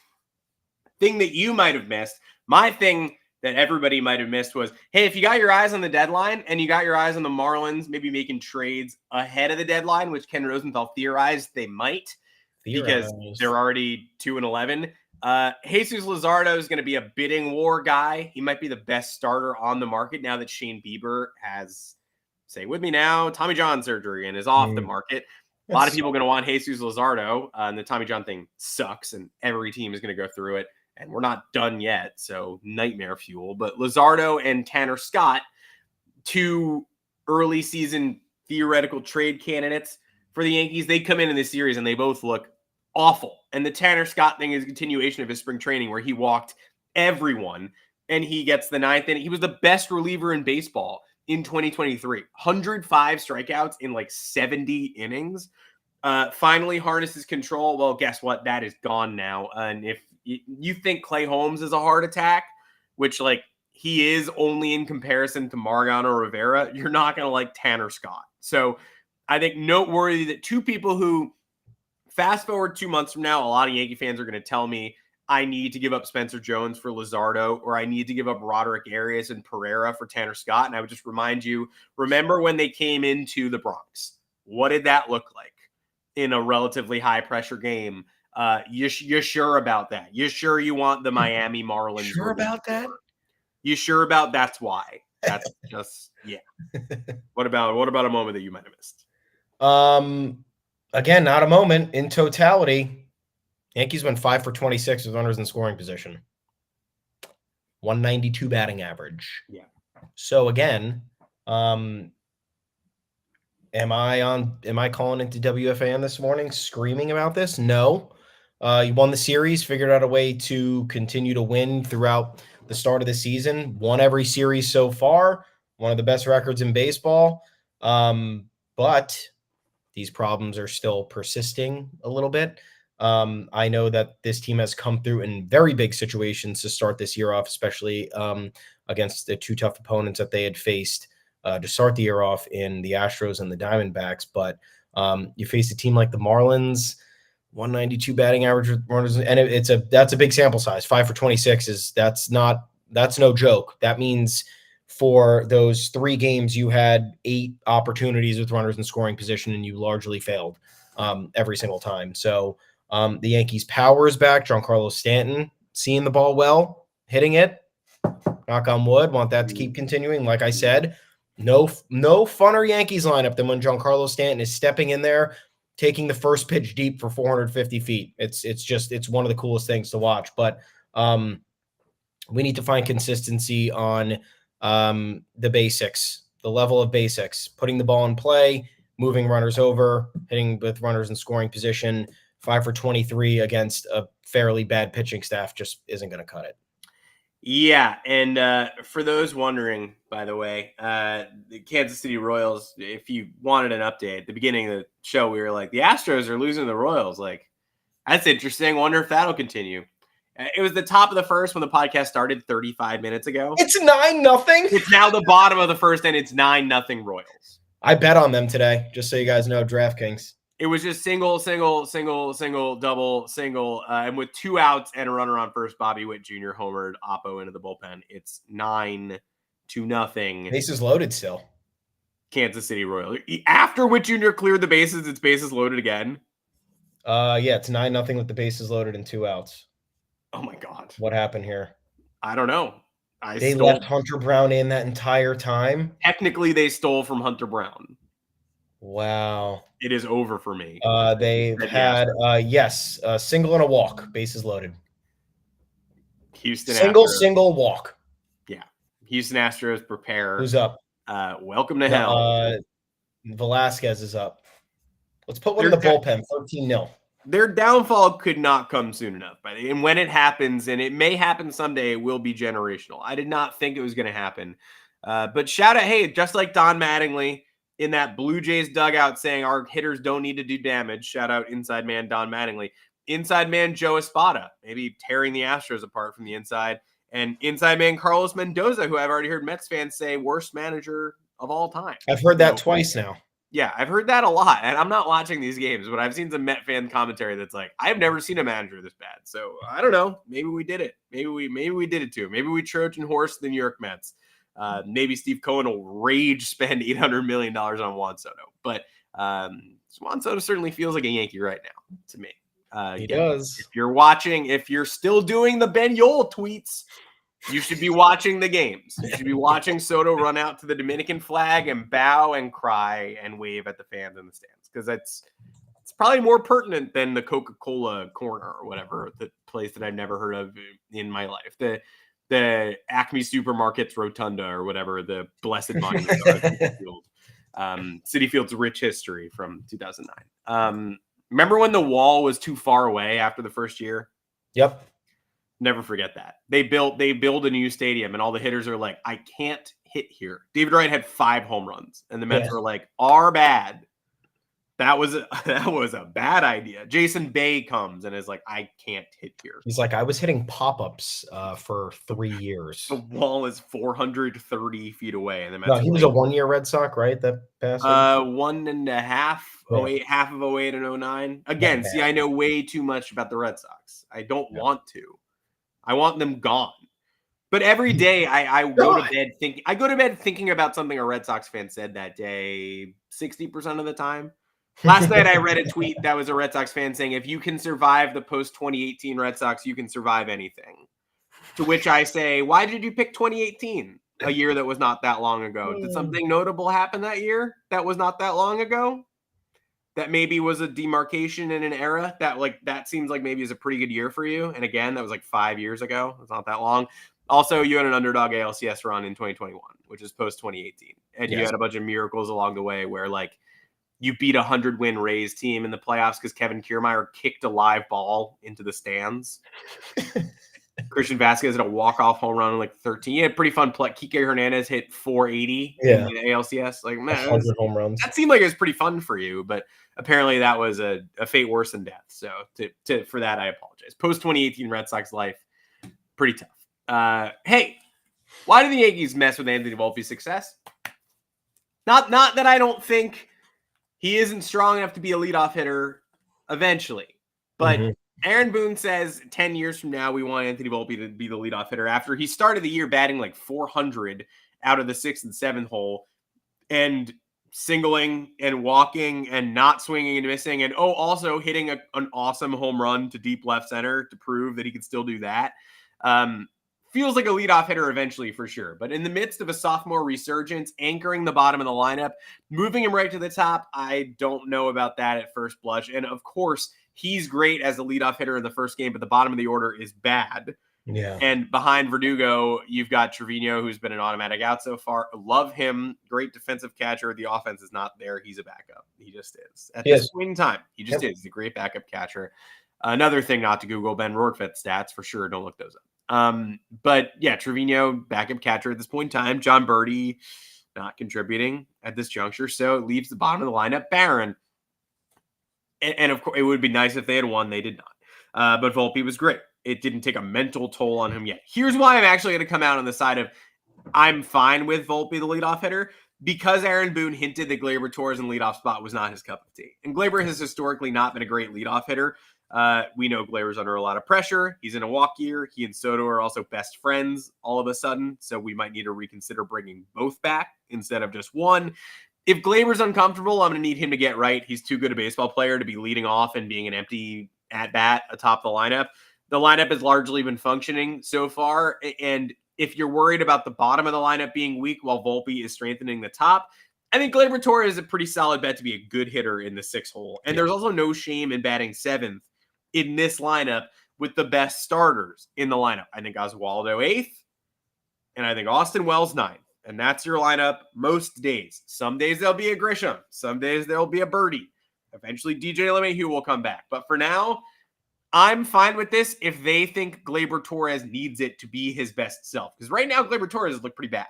thing that you might have missed, my thing that everybody might have missed was, hey, if you got your eyes on the deadline and you got your eyes on the Marlins maybe making trades ahead of the deadline, which Ken Rosenthal theorized they might because they're already 2-11. Jesus Luzardo is going to be a bidding war guy. He might be the best starter on the market now that Shane Bieber has, say with me now, Tommy John surgery and is off the market. A lot of people are going to want Jesus Luzardo, and the Tommy John thing sucks, and every team is going to go through it, and we're not done yet, so nightmare fuel. But Luzardo and Tanner Scott, 2 early season theoretical trade candidates for the Yankees, they come in this series, and they both look awful. And the Tanner Scott thing is a continuation of his spring training where he walked everyone and he gets the 9th inning. He was the best reliever in baseball in 2023. 105 strikeouts in like 70 innings. Finally harnesses control. Well, guess what? That is gone now. And if you think Clay Holmes is a heart attack, which like he is only in comparison to Mariano Rivera, you're not going to like Tanner Scott. So I think noteworthy that 2 people who, fast forward 2 months from now, a lot of Yankee fans are going to tell me I need to give up Spencer Jones for Luzardo, or I need to give up Roderick Arias and Pereira for Tanner Scott. And I would just remind you, remember when they came into the Bronx? What did that look like in a relatively high-pressure game? You sure about that? You sure you want the Miami Marlins? Sure about that? You sure about that's why? That's just, yeah. What about a moment that you might have missed? Again, not a moment. In totality, Yankees went 5 for 26 with runners in scoring position. 192 batting average. Yeah. So again, am I calling into WFAN this morning screaming about this? No. You won the series, figured out a way to continue to win throughout the start of the season. Won every series so far. One of the best records in baseball. But these problems are still persisting a little bit. I know that this team has come through in very big situations to start this year off, especially against the 2 tough opponents that they had faced to start the year off in the Astros and the Diamondbacks. But you face a team like the Marlins, 192 batting average with runners, and that's a big sample size. 5 for 26 that's no joke. That means for those 3 games, you had 8 opportunities with runners in scoring position, and you largely failed every single time. So the Yankees' power is back. Giancarlo Stanton seeing the ball well, hitting it. Knock on wood. Want that to keep continuing. Like I said, no funner Yankees lineup than when Giancarlo Stanton is stepping in there, taking the first pitch deep for 450 feet. It's one of the coolest things to watch. But we need to find consistency on the basics, the level of basics, putting the ball in play, moving runners over, hitting with runners in scoring position. 5 for 23 against a fairly bad pitching staff just isn't going to cut it. Yeah, and for those wondering, by the way, the Kansas City Royals, if you wanted an update, at the beginning of the show, we were like, the Astros are losing the Royals. Like, that's interesting. Wonder if that'll continue. It was the top of the first when the podcast started 35 minutes ago. It's 9-0. It's now the bottom of the first, and it's 9-0 Royals. I bet on them today, just so you guys know, DraftKings. It was just single, double, single, and with 2 outs and a runner on first, Bobby Witt Jr. homered Oppo into the bullpen. It's 9-0. Bases loaded still. Kansas City Royals. After Witt Jr. cleared the bases, it's bases loaded again. Yeah, it's 9-0 with the bases loaded and 2 outs. Oh my God. What happened here? I don't know. They left Hunter Brown in that entire time? Technically, they stole from Hunter Brown. Wow. It is over for me. They've had, a single and a walk, bases loaded. Houston single walk. Yeah. Houston Astros prepare. Who's up? Welcome to hell. Velasquez is up. Let's put one in the bullpen, 13-0. Their downfall could not come soon enough. And when it happens, and it may happen someday, it will be generational. I did not think it was going to happen. But shout out, hey, just like Don Mattingly in that Blue Jays dugout saying our hitters don't need to do damage. Shout out inside man Don Mattingly. Inside man Joe Espada, maybe tearing the Astros apart from the inside. And inside man Carlos Mendoza, who I've already heard Mets fans say worst manager of all time. I've heard that twice now. Yeah, I've heard that a lot, and I'm not watching these games, but I've seen some Met fan commentary that's like, I've never seen a manager this bad. So I don't know. Maybe we did it. Maybe we did it too. Maybe we Trojan horse the New York Mets. Maybe Steve Cohen will rage spend $800 million on Juan Soto, but Juan Soto certainly feels like a Yankee right now to me. He does. If you're watching, if you're still doing the Ben Yole tweets, you should be watching the games. You should be watching Soto run out to the Dominican flag and bow and cry and wave at the fans in the stands, because it's probably more pertinent than the Coca-Cola corner or whatever, the place that I've never heard of in my life. The Acme Supermarkets Rotunda or whatever, the blessed monument of Citi Field. Citi Field's rich history from 2009. Remember when the wall was too far away after the first year? Yep. Never forget that. They build a new stadium, and all the hitters are like, I can't hit here. David Wright had 5 home runs, and the Mets were like, are bad. That was a bad idea. Jason Bay comes and is like, I can't hit here. He's like, I was hitting pop-ups for 3 years. The wall is 430 feet away. And the Mets he was a 1-year Red Sox, right? That passed? 1.5, 08, half of 08 and 09. Again, see, I know way too much about the Red Sox. I don't want to. I want them gone. But every day I go to bed thinking about something a Red Sox fan said that day 60% of the time. Last night I read a tweet that was a Red Sox fan saying, if you can survive the post-2018 Red Sox, you can survive anything. To which I say, why did you pick 2018? A year that was not that long ago. Did something notable happen that year that was not that long ago? That maybe was a demarcation in an era that seems like maybe is a pretty good year for you. And again, that was like 5 years ago. It's not that long. Also, you had an underdog ALCS run in 2021, which is post 2018. And you had a bunch of miracles along the way where like you beat 100-win Rays team in the playoffs because Kevin Kiermaier kicked a live ball into the stands. Christian Vasquez had a walk-off home run in like 13. He had pretty fun play. Kike Hernandez hit 480 in the ALCS. Like, man, 100 home runs. That seemed like it was pretty fun for you, but apparently that was a fate worse than death. So for that, I apologize. Post-2018 Red Sox life, pretty tough. Hey, why do the Yankees mess with Anthony Volpe's success? Not that I don't think he isn't strong enough to be a leadoff hitter eventually, but Aaron Boone says 10 years from now, we want Anthony Volpe to be the leadoff hitter after he started the year batting like 400 out of the 6th and 7th hole and singling and walking and not swinging and missing. And also hitting an awesome home run to deep left center to prove that he could still do that. Feels like a leadoff hitter eventually for sure. But in the midst of a sophomore resurgence, anchoring the bottom of the lineup, moving him right to the top, I don't know about that at first blush. And of course, he's great as a leadoff hitter in the first game, but the bottom of the order is bad. Yeah. And behind Verdugo, you've got Trevino, who's been an automatic out so far. Love him. Great defensive catcher. The offense is not there. He's a backup. He just is. At this point in time, he just is. He's a great backup catcher. Another thing not to Google, Ben Rortvedt stats for sure. Don't look those up. But yeah, Trevino, backup catcher at this point in time. John Birdie not contributing at this juncture. So it leaves the bottom of the lineup barren. And of course, it would be nice if they had won. They did not. But Volpe was great. It didn't take a mental toll on him yet. Here's why I'm actually going to come out on the side of I'm fine with Volpe, the leadoff hitter, because Aaron Boone hinted that Gleyber Torres in leadoff spot was not his cup of tea. And Gleyber has historically not been a great leadoff hitter. We know Gleyber's under a lot of pressure. He's in a walk year. He and Soto are also best friends all of a sudden. So we might need to reconsider bringing both back instead of just one. If Gleyber's uncomfortable, I'm going to need him to get right. He's too good a baseball player to be leading off and being an empty at bat atop the lineup. The lineup has largely been functioning so far. And if you're worried about the bottom of the lineup being weak while Volpe is strengthening the top, I think Gleyber Torres is a pretty solid bet to be a good hitter in the 6 hole. And there's also no shame in batting 7th in this lineup with the best starters in the lineup. I think Oswaldo 8th, and I think Austin Wells 9th. And that's your lineup most days. Some days there'll be a Grisham. Some days there'll be a Birdie. Eventually DJ LeMahieu will come back. But for now, I'm fine with this if they think Gleyber Torres needs it to be his best self. Because right now, Gleyber Torres look pretty bad.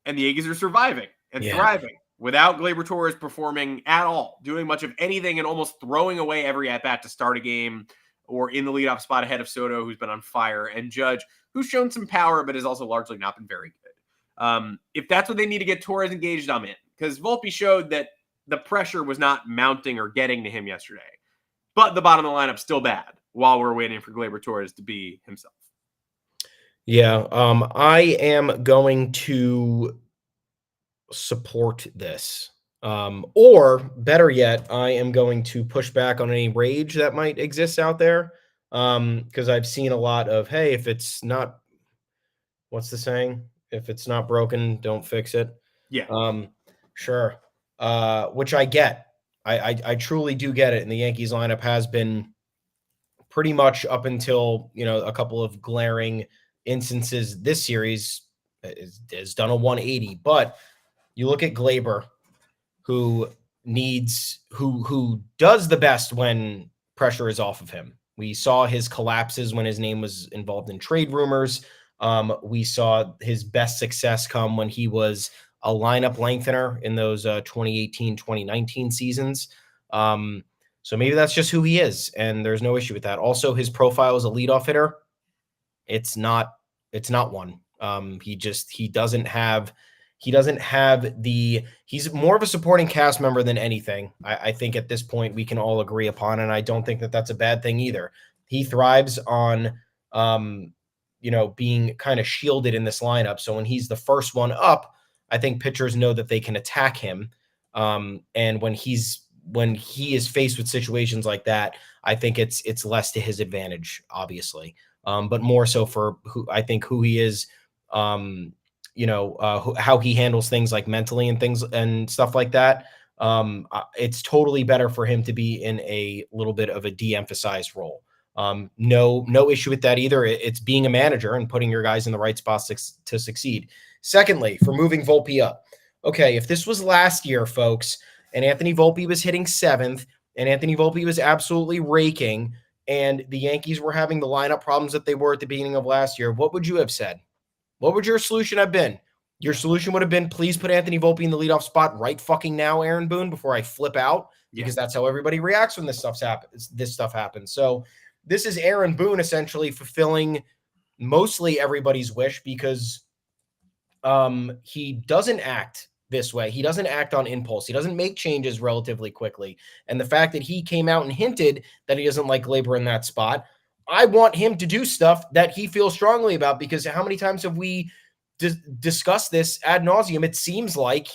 And the Yankees are surviving and thriving without Gleyber Torres performing at all, doing much of anything and almost throwing away every at-bat to start a game or in the leadoff spot ahead of Soto, who's been on fire, and Judge, who's shown some power but has also largely not been very good. If that's what they need to get Torres engaged, I'm in. Because Volpe showed that the pressure was not mounting or getting to him yesterday. But the bottom of the lineup's still bad while we're waiting for Gleyber Torres to be himself. Yeah, I am going to support this. Or better yet, I am going to push back on any rage that might exist out there. Because I've seen a lot of, hey, if it's not, what's the saying? If it's not broken, don't fix it. Yeah. Sure. Which I get. I truly do get it. And the Yankees lineup has been pretty much up until, a couple of glaring instances this series has done a 180. But you look at Gleyber, who does the best when pressure is off of him. We saw his collapses when his name was involved in trade rumors. We saw his best success come when he was a lineup lengthener in those 2018, 2019 seasons. So maybe that's just who he is, and there's no issue with that. Also, his profile as a leadoff hitter, it's not one. He doesn't have he's more of a supporting cast member than anything. I think at this point we can all agree upon, and I don't think that that's a bad thing either. He thrives on, being kind of shielded in this lineup. So when he's the first one up, I think pitchers know that they can attack him. And when he is faced with situations like that, I think it's less to his advantage, obviously. But more so for who he is, how he handles things like mentally and things and stuff like that. It's totally better for him to be in a little bit of a de-emphasized role. No issue with that either. It's being a manager and putting your guys in the right spots to succeed. Secondly, for moving Volpe up. Okay, if this was last year, folks, and Anthony Volpe was hitting 7th, and Anthony Volpe was absolutely raking, and the Yankees were having the lineup problems that they were at the beginning of last year, what would you have said? What would your solution have been? Your solution would have been, please put Anthony Volpe in the leadoff spot right fucking now, Aaron Boone, before I flip out, because that's how everybody reacts when this stuff happens. So this is Aaron Boone essentially fulfilling mostly everybody's wish, because he doesn't act this way. He doesn't act on impulse. He doesn't make changes relatively quickly. And the fact that he came out and hinted that he doesn't like Gleyber in that spot, I want him to do stuff that he feels strongly about, because how many times have we discussed this ad nauseum? It seems like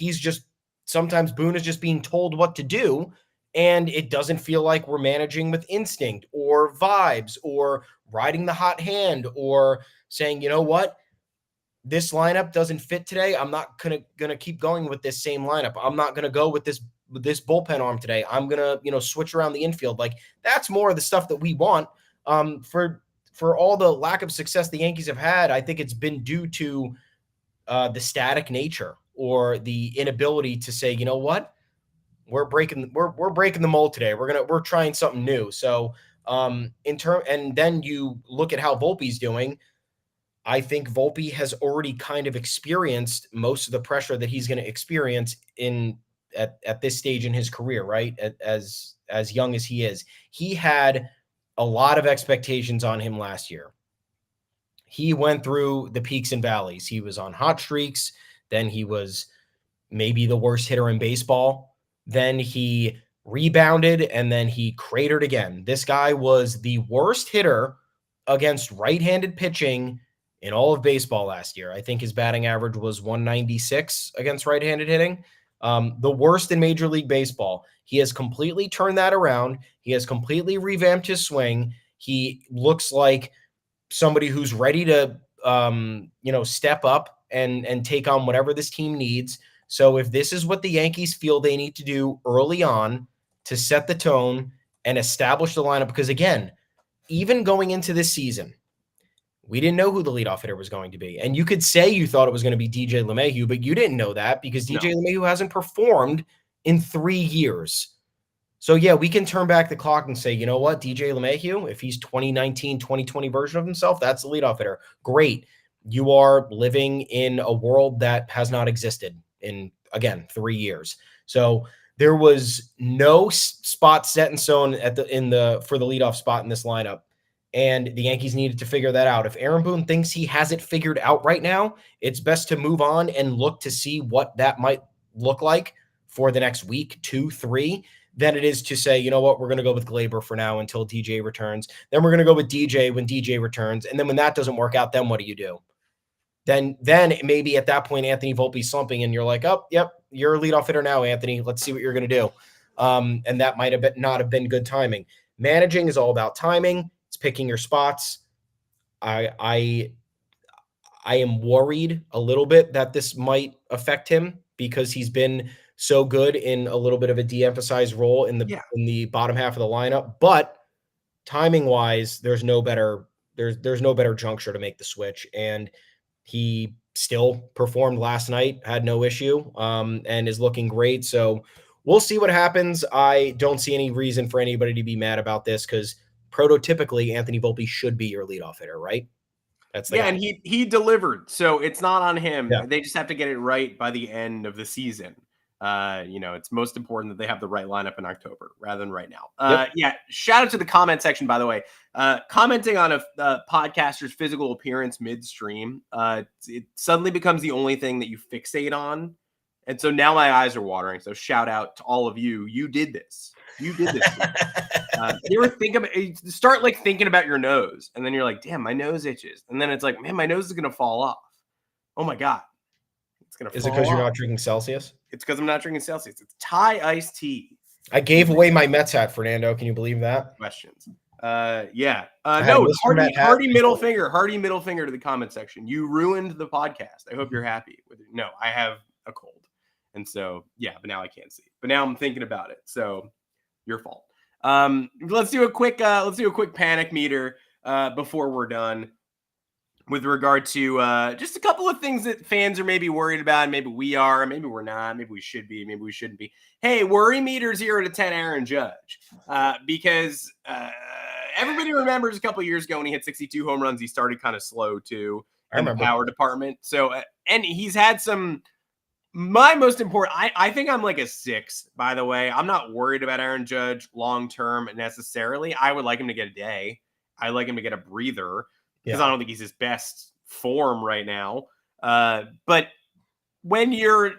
sometimes Boone is just being told what to do, and it doesn't feel like we're managing with instinct or vibes or riding the hot hand or saying, you know what? This lineup doesn't fit today. I'm not gonna keep going with this same lineup. I'm not gonna go with this bullpen arm today. I'm gonna switch around the infield. Like, that's more of the stuff that we want. For all the lack of success the Yankees have had, I think it's been due to the static nature or the inability to say, you know what, we're breaking the mold today. We're trying something new. So and then you look at how Volpe's doing. I think Volpe has already kind of experienced most of the pressure that he's going to experience at this stage in his career, right? As young as he is. He had a lot of expectations on him last year. He went through the peaks and valleys. He was on hot streaks. Then he was maybe the worst hitter in baseball. Then he rebounded and then he cratered again. This guy was the worst hitter against right-handed pitching in all of baseball last year. I think his batting average was 196 against right-handed hitting. The worst in Major League Baseball. He has completely turned that around. He has completely revamped his swing. He looks like somebody who's ready to, step up and take on whatever this team needs. So if this is what the Yankees feel they need to do early on to set the tone and establish the lineup, because again, even going into this season, we didn't know who the leadoff hitter was going to be. And you could say you thought it was going to be DJ LeMahieu, but you didn't know that because DJ LeMahieu hasn't performed in 3 years. So, yeah, we can turn back the clock and say, you know what, DJ LeMahieu, if he's 2019, 2020 version of himself, that's the leadoff hitter. Great. You are living in a world that has not existed in, again, 3 years. So there was no spot set in stone for the leadoff spot in this lineup. And the Yankees needed to figure that out. If Aaron Boone thinks he has it figured out right now, it's best to move on and look to see what that might look like for the next week, 2, 3, than it is to say, you know what, we're going to go with Glaber for now until DJ returns. Then we're going to go with DJ when DJ returns. And then when that doesn't work out, then what do you do? Then maybe at that point, Anthony Volpe slumping and you're like, oh, yep, you're a leadoff hitter now, Anthony. Let's see what you're going to do. And that might have not have been good timing. Managing is all about timing. It's picking your spots. I am worried a little bit that this might affect him because he's been so good in a little bit of a de-emphasized role in the bottom half of the lineup. But timing wise, there's no better juncture to make the switch. And he still performed last night, had no issue, and is looking great. So we'll see what happens. I don't see any reason for anybody to be mad about this because prototypically Anthony Volpe should be your leadoff hitter, right? That's the guy. And he delivered. So it's not on him. Yeah. They just have to get it right by the end of the season. It's most important that they have the right lineup in October rather than right now. Shout out to the comment section, by the way. Commenting on a podcaster's physical appearance midstream, it suddenly becomes the only thing that you fixate on. And so now my eyes are watering. So shout out to all of you. You did this. You ever start thinking about your nose, and then you're like, damn, my nose itches. And then it's like, man, my nose is going to fall off. Oh my God. It's going to fall off. Is it because you're not drinking Celsius? It's because I'm not drinking Celsius. It's Thai iced tea. I gave away my Mets hat, Fernando. Can you believe that? Questions. Hardy middle finger to the comment section. You ruined the podcast. I hope you're happy with it. No, I have a cold. And so, but now I can't see. But now I'm thinking about it. So your fault. Let's do a quick panic meter before we're done with regard to just a couple of things that fans are maybe worried about. Maybe we are, maybe we're not, maybe we should be, maybe we shouldn't be. Hey, worry meter 0 to 10 Aaron Judge. Because everybody remembers a couple of years ago when he hit 62 home runs, he started kind of slow too in the power department. So and he's had some. My most important, I think I'm like a 6, by the way. I'm not worried about Aaron Judge long-term necessarily. I would like him to get a day. I like him to get a breather because I don't think he's his best form right now. But when you're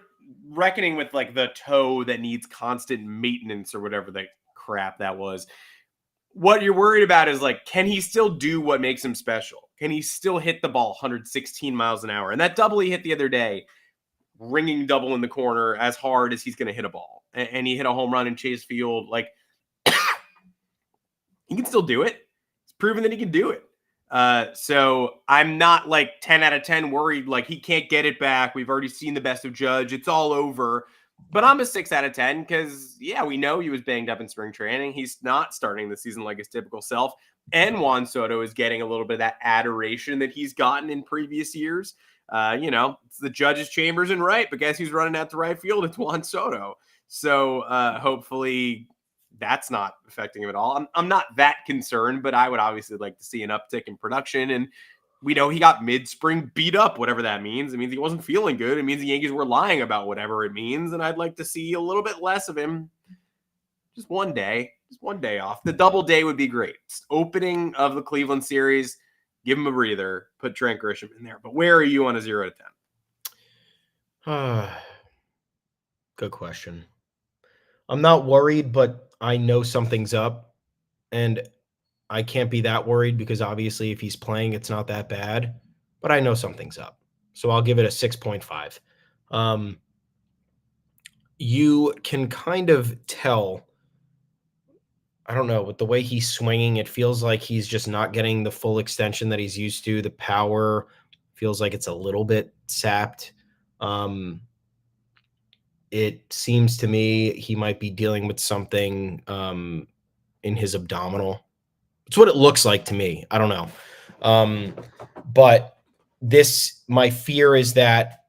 reckoning with the toe that needs constant maintenance or whatever the crap that was, what you're worried about is can he still do what makes him special? Can he still hit the ball 116 miles an hour? And that double he hit the other day, ringing double in the corner as hard as he's going to hit a ball. And he hit a home run in Chase Field. He can still do it. It's proven that he can do it. So I'm not 10 out of 10 worried he can't get it back. We've already seen the best of Judge. It's all over. But I'm a 6 out of 10 because, we know he was banged up in spring training. He's not starting the season like his typical self. And Juan Soto is getting a little bit of that adoration that he's gotten in previous years. It's the Judge's chambers and right, but guess who's running out to right field? It's Juan Soto. So hopefully that's not affecting him at all. I'm not that concerned, but I would obviously like to see an uptick in production. And we know he got mid-spring beat up, whatever that means. It means he wasn't feeling good. It means the Yankees were lying about whatever it means. And I'd like to see a little bit less of him. Just one day. Just one day off. The double day would be great. Opening of the Cleveland series, give him a breather, put Trent Grisham in there. But where are you on a 0 to 10? Good question. I'm not worried, but I know something's up. And I can't be that worried because obviously if he's playing, it's not that bad. But I know something's up. So I'll give it a 6.5. You can kind of tell, I don't know, with the way he's swinging, it feels like he's just not getting the full extension that he's used to. The power feels like it's a little bit sapped. It seems to me he might be dealing with something in his abdominal. It's what it looks like to me. I don't know. But my fear is that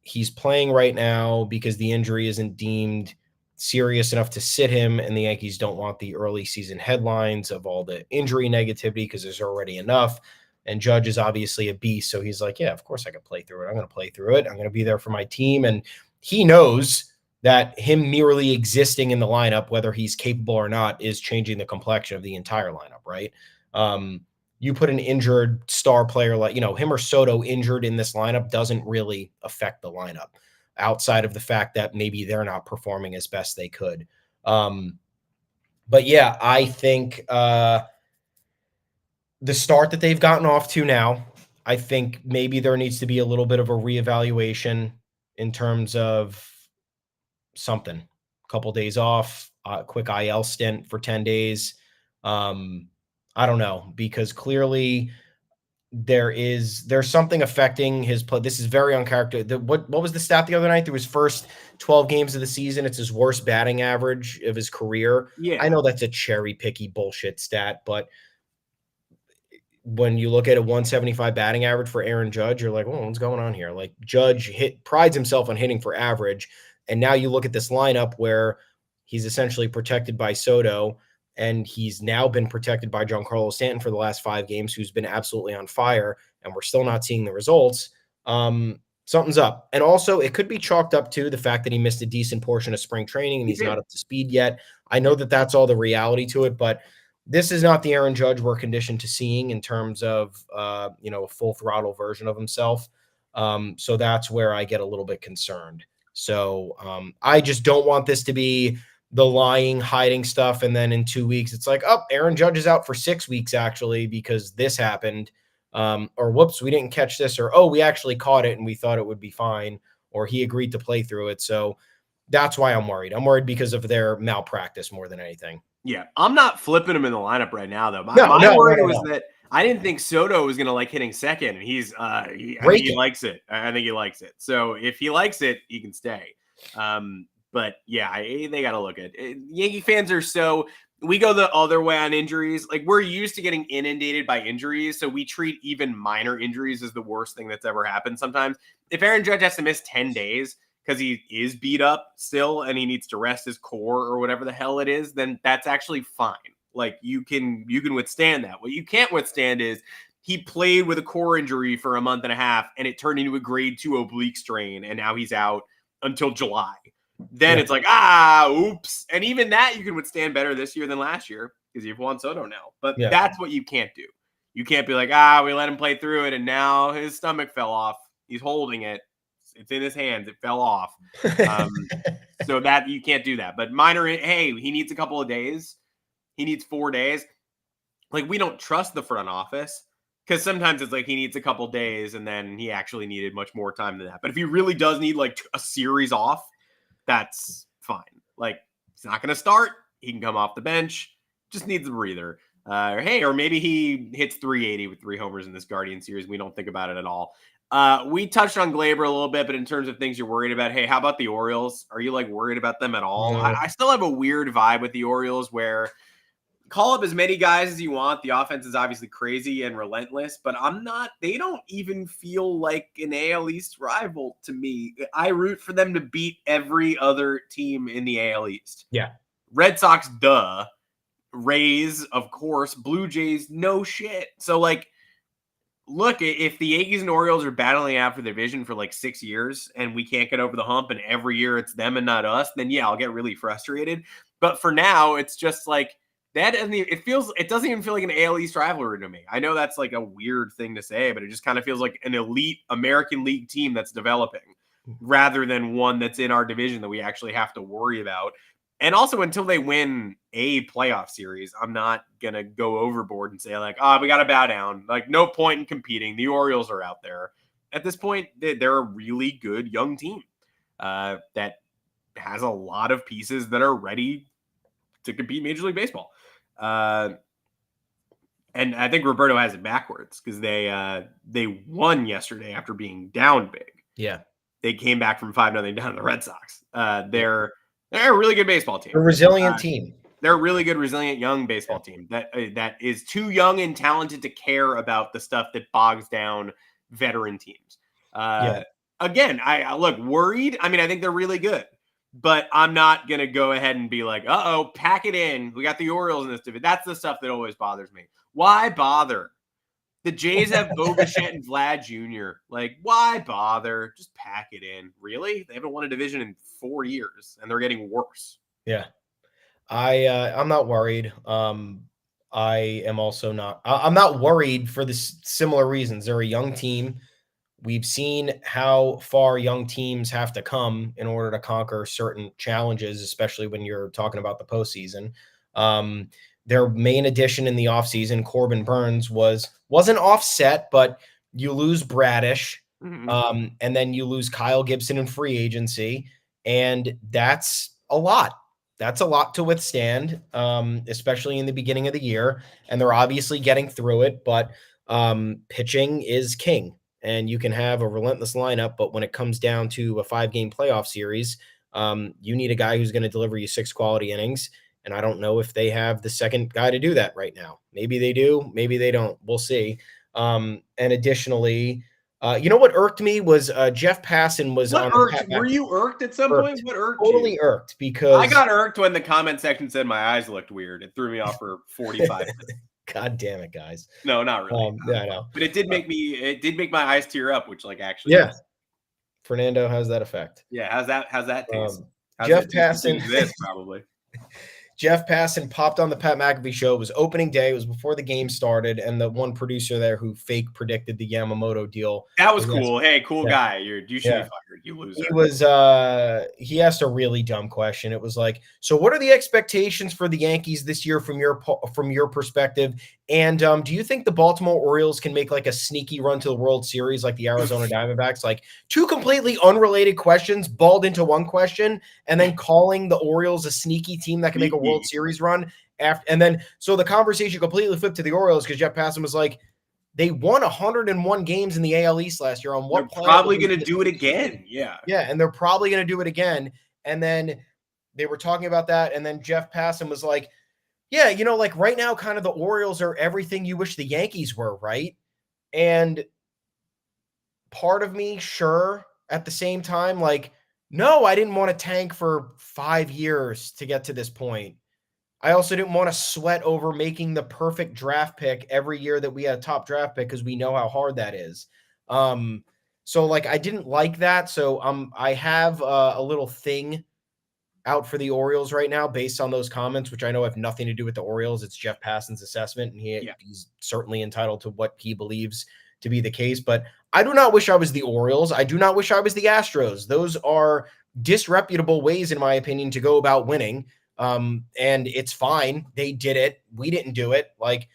he's playing right now because the injury isn't deemed serious enough to sit him, and the Yankees don't want the early season headlines of all the injury negativity because there's already enough. And Judge is obviously a beast, so he's like, yeah, of course I can play through it. I'm going to play through it. I'm going to be there for my team. And he knows that him merely existing in the lineup, whether he's capable or not, is changing the complexion of the entire lineup, right? You put an injured star player like, him or Soto injured in this lineup doesn't really affect the lineup outside of the fact that maybe they're not performing as best they could. But yeah, I think the start that they've gotten off to now, I think maybe there needs to be a little bit of a reevaluation in terms of something, a couple days off, quick IL stint for 10 days. I don't know, because clearly there's something affecting his play. This is very uncharacteristic. What was the stat the other night? Through his first 12 games of the season, it's his worst batting average of his career. Yeah. I know that's a cherry picky bullshit stat, but when you look at a 175 batting average for Aaron Judge, you're like, well, what's going on here? Like, Judge prides himself on hitting for average. And now you look at this lineup where he's essentially protected by Soto, and he's now been protected by Giancarlo Stanton for the last 5 games, who's been absolutely on fire, and we're still not seeing the results. Something's up. And also, it could be chalked up to the fact that he missed a decent portion of spring training and he's not up to speed yet. I know that that's all the reality to it, but this is not the Aaron Judge we're conditioned to seeing in terms of, a full throttle version of himself. So that's where I get a little bit concerned. So I just don't want this to be the lying, hiding stuff. And then in 2 weeks, it's like, oh, Aaron Judge is out for 6 weeks, actually, because this happened. Or whoops, we didn't catch this. Or, oh, we actually caught it and we thought it would be fine. Or he agreed to play through it. So that's why I'm worried. I'm worried because of their malpractice more than anything. Yeah, I'm not flipping him in the lineup right now, though. My worry was that I didn't think Soto was going to like hitting second, and I think he likes it. I think he likes it. So if he likes it, he can stay. But yeah, they got to look at it. Yankee fans are we go the other way on injuries. Like, we're used to getting inundated by injuries, so we treat even minor injuries as the worst thing that's ever happened sometimes. If Aaron Judge has to miss 10 days because he is beat up still and he needs to rest his core or whatever the hell it is, then that's actually fine. Like, you can withstand that. What you can't withstand is he played with a core injury for a month and a half and it turned into a grade 2 oblique strain, and now he's out until July. Then it's like, oops. And even that you can withstand better this year than last year because you've Juan Soto now. But that's what you can't do. You can't be like, we let him play through it and now his stomach fell off. He's holding it. It's in his hands. It fell off. So that you can't do that. But minor, hey, he needs a couple of days. He needs 4 days. Like, we don't trust the front office because sometimes it's like he needs a couple of days and then he actually needed much more time than that. But if he really does need like a series off, that's fine. Like, he's not going to start. He can come off the bench. Just needs a breather. Or maybe he hits 380 with 3 homers in this Guardian series. We don't think about it at all. We touched on Glaber a little bit, but in terms of things you're worried about, hey, how about the Orioles? Are you like worried about them at all? No. I still have a weird vibe with the Orioles where call up as many guys as you want. The offense is obviously crazy and relentless, but they don't even feel like an AL East rival to me. I root for them to beat every other team in the AL East. Yeah. Red Sox, duh. Rays, of course. Blue Jays, no shit. So, like, look, if the Yankees and Orioles are battling out for the division for like 6 years and we can't get over the hump and every year it's them and not us, then yeah, I'll get really frustrated. But for now, it's just like that. It doesn't even feel like an AL East rivalry to me. I know that's like a weird thing to say, but it just kind of feels like an elite American League team that's developing rather than one that's in our division that we actually have to worry about. And also, until they win a playoff series, I'm not going to go overboard and say, like, we got to bow down. Like, no point in competing. The Orioles are out there. At this point, they're a really good young team that has a lot of pieces that are ready to compete in Major League Baseball. And I think Roberto has it backwards because they won yesterday after being down big. Yeah. They came back from 5-0 down to the Red Sox. They're a really good baseball team. A resilient team. They're a really good, resilient young baseball team that is too young and talented to care about the stuff that bogs down veteran teams. Again, I look worried. I mean, I think they're really good, but I'm not going to go ahead and be like, pack it in. We got the Orioles in this division. That's the stuff that always bothers me. Why bother? The Jays have Bo Bichette and Vlad Jr. Like, why bother? Just pack it in. Really? They haven't won a division in 4 years, and they're getting worse. Yeah. I'm not worried. I am also not. I'm not worried for the similar reasons. They're a young team. We've seen how far young teams have to come in order to conquer certain challenges, especially when you're talking about the postseason. Their main addition in the offseason, Corbin Burns, wasn't offset, but you lose Bradish, and then you lose Kyle Gibson in free agency, and that's a lot. That's a lot to withstand, especially in the beginning of the year, and they're obviously getting through it, but pitching is king, and you can have a relentless lineup, but when it comes down to a 5-game playoff series, you need a guy who's going to deliver you 6 quality innings. And I don't know if they have the second guy to do that right now. Maybe they do. Maybe they don't. We'll see. And additionally, you know what irked me was Jeff Passan was on. Were you irked at some point? What irked totally you? Irked because I got irked when the comment section said my eyes looked weird. It threw me off for 45 minutes. God damn it, guys. No, not really. Yeah, I know. But it did make my eyes tear up, which like actually. Yeah. Fernando has that effect. Yeah. How's that taste? Jeff Passan. This probably. Jeff Passan popped on the Pat McAfee show. It was opening day. It was before the game started, and the one producer there who fake predicted the Yamamoto deal. That was cool. Hey, cool guy. You should be fired. You loser. He asked a really dumb question. It was like, so what are the expectations for the Yankees this year from your perspective? And do you think the Baltimore Orioles can make like a sneaky run to the World Series like the Arizona Diamondbacks? Like 2 completely unrelated questions balled into one question, and then calling the Orioles a sneaky team that can make a World Series run and then so the conversation completely flipped to the Orioles because Jeff Passan was like, they won 101 games in the AL East last year. On what they're probably going to do it again. Yeah, and they're probably going to do it again. And then they were talking about that, and then Jeff Passan was like, yeah, like right now, kind of the Orioles are everything you wish the Yankees were, right? And part of me, sure, at the same time, like, no, I didn't want to tank for 5 years to get to this point. I also didn't want to sweat over making the perfect draft pick every year that we had a top draft pick because we know how hard that is. So like I didn't like that. So I have a little thing out for the Orioles right now based on those comments, which I know have nothing to do with the Orioles. It's Jeff Passan's assessment, and he's certainly entitled to what he believes to be the case. But I do not wish I was the Orioles. I do not wish I was the Astros. Those are disreputable ways, in my opinion, to go about winning. And it's fine. They did it. We didn't do it. Like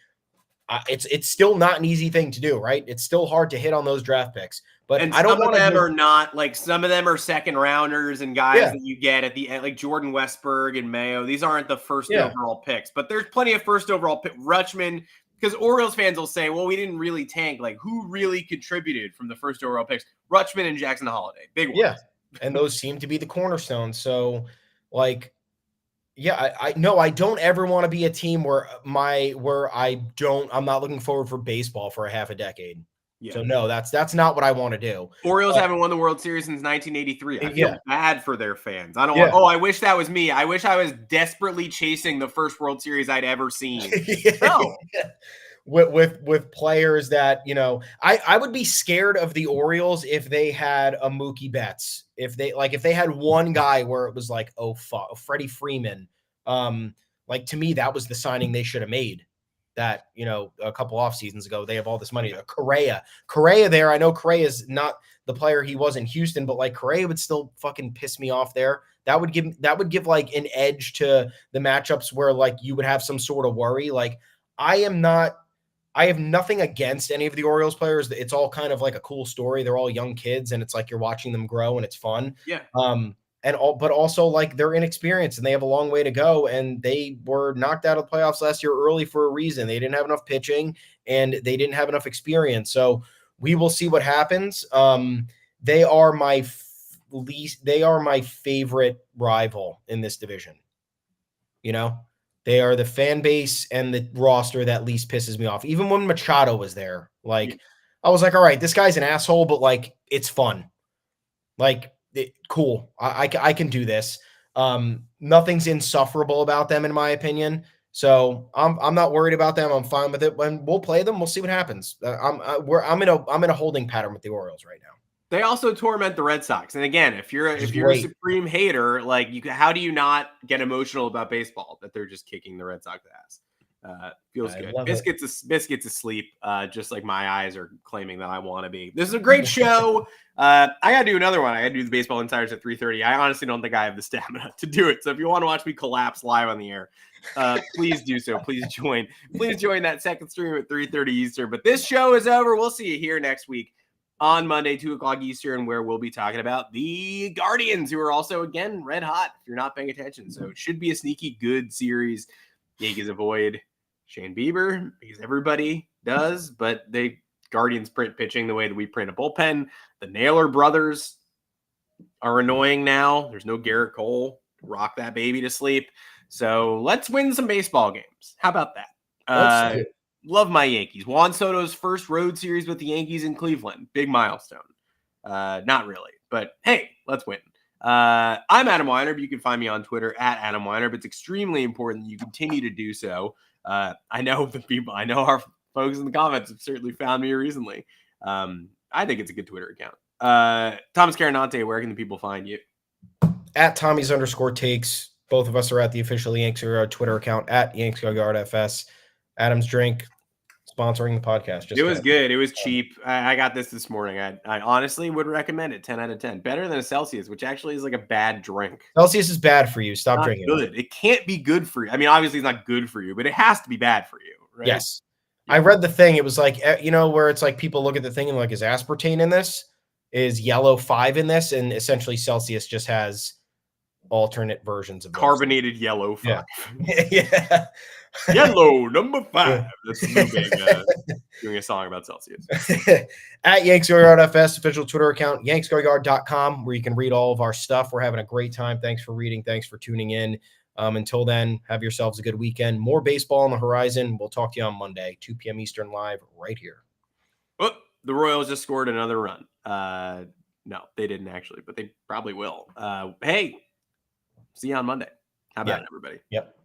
it's still not an easy thing to do, right? It's still hard to hit on those draft picks. But and I don't some want of them are not like some of them are second rounders and guys that you get at the end, like Jordan Westberg and Mayo. These aren't the first overall picks, but there's plenty of first overall pick. Rutschman, because Orioles fans will say, well, we didn't really tank. Like who really contributed from the first overall picks? Rutschman and Jackson Holiday, big ones. Yeah, and those seem to be the cornerstones. So like, yeah, I don't ever want to be a team where I'm not looking forward for baseball for a half a decade. Yeah. So no, that's not what I want to do. Orioles haven't won the World Series since 1983. I feel bad for their fans. I don't want. Oh, I wish that was me. I wish I was desperately chasing the first World Series I'd ever seen. No. With players that I would be scared of the Orioles if they had a Mookie Betts. If they had one guy where it was like, oh fuck, Freddie Freeman, Like, to me, that was the signing they should have made. That, a couple off seasons ago, they have all this money. Correa there. I know Correa is not the player he was in Houston, but like Correa would still fucking piss me off there. That would give like an edge to the matchups where like you would have some sort of worry. Like, I have nothing against any of the Orioles players. It's all kind of like a cool story. They're all young kids, and it's like you're watching them grow, and it's fun. Yeah. But also like they're inexperienced and they have a long way to go. And they were knocked out of the playoffs last year early for a reason. They didn't have enough pitching and they didn't have enough experience. So we will see what happens. They are my favorite rival in this division. They are the fan base and the roster that least pisses me off. Even when Machado was there, like I was like, all right, this guy's an asshole, but like it's fun. Like, cool. I can do this. Nothing's insufferable about them, in my opinion. So I'm not worried about them. I'm fine with it. When we'll play them, we'll see what happens. I'm in a holding pattern with the Orioles right now. They also torment the Red Sox. And again, if you're a supreme hater, like how do you not get emotional about baseball that they're just kicking the Red Sox ass? Feels good. Biscuits asleep, just like my eyes are claiming that I want to be. This is a great show. I gotta do another one. I gotta do the Baseball Insiders at 3:30. I honestly don't think I have the stamina to do it. So if you want to watch me collapse live on the air, please do so. Please join that second stream at 3:30 Eastern. But this show is over. We'll see you here next week on Monday, 2:00 Eastern, where we'll be talking about the Guardians, who are also, again, red hot if you're not paying attention. So it should be a sneaky good series. Yankees avoid Shane Bieber because everybody does, but Guardians print pitching the way that we print a bullpen. The Naylor brothers are annoying now. There's no Garrett Cole to rock that baby to sleep. So let's win some baseball games. How about that? Love my Yankees. Juan Soto's first road series with the Yankees in Cleveland. Big milestone. Not really, but hey, let's win. I'm Adam Weiner. You can find me on Twitter at Adam Weiner. But it's extremely important that you continue to do so. I know our folks in the comments have certainly found me recently. I think it's a good Twitter account. Thomas Carinante, where can the people find you? At Tommy's_takes. Both of us are at the official Yanks Twitter account at YanksGoYardFS. Adam's Drink sponsoring the podcast. It was good. It was cheap. I got this morning. I honestly would recommend it. 10 out of 10. Better than a Celsius, which actually is like a bad drink. Celsius is bad for you. Stop drinking. Good. It can't be good for you. I mean, obviously it's not good for you, but it has to be bad for you, right? Yes. Yeah. I read the thing. It was like, where it's like people look at the thing and like, is aspartame in this? Is yellow 5 in this? And essentially Celsius just has alternate versions of carbonated yellow 5. Yeah. Yellow number 5. That's doing a song about Celsius. At YanksGoYardFS, official Twitter account, yanksgoyard.com, where you can read all of our stuff. We're having a great time. Thanks for reading. Thanks for tuning in. Until then, have yourselves a good weekend. More baseball on the horizon. We'll talk to you on Monday, 2 p.m. Eastern, live right here. Oh, the Royals just scored another run. No, they didn't actually, but they probably will. Hey, see you on Monday. How about it, everybody? Yep.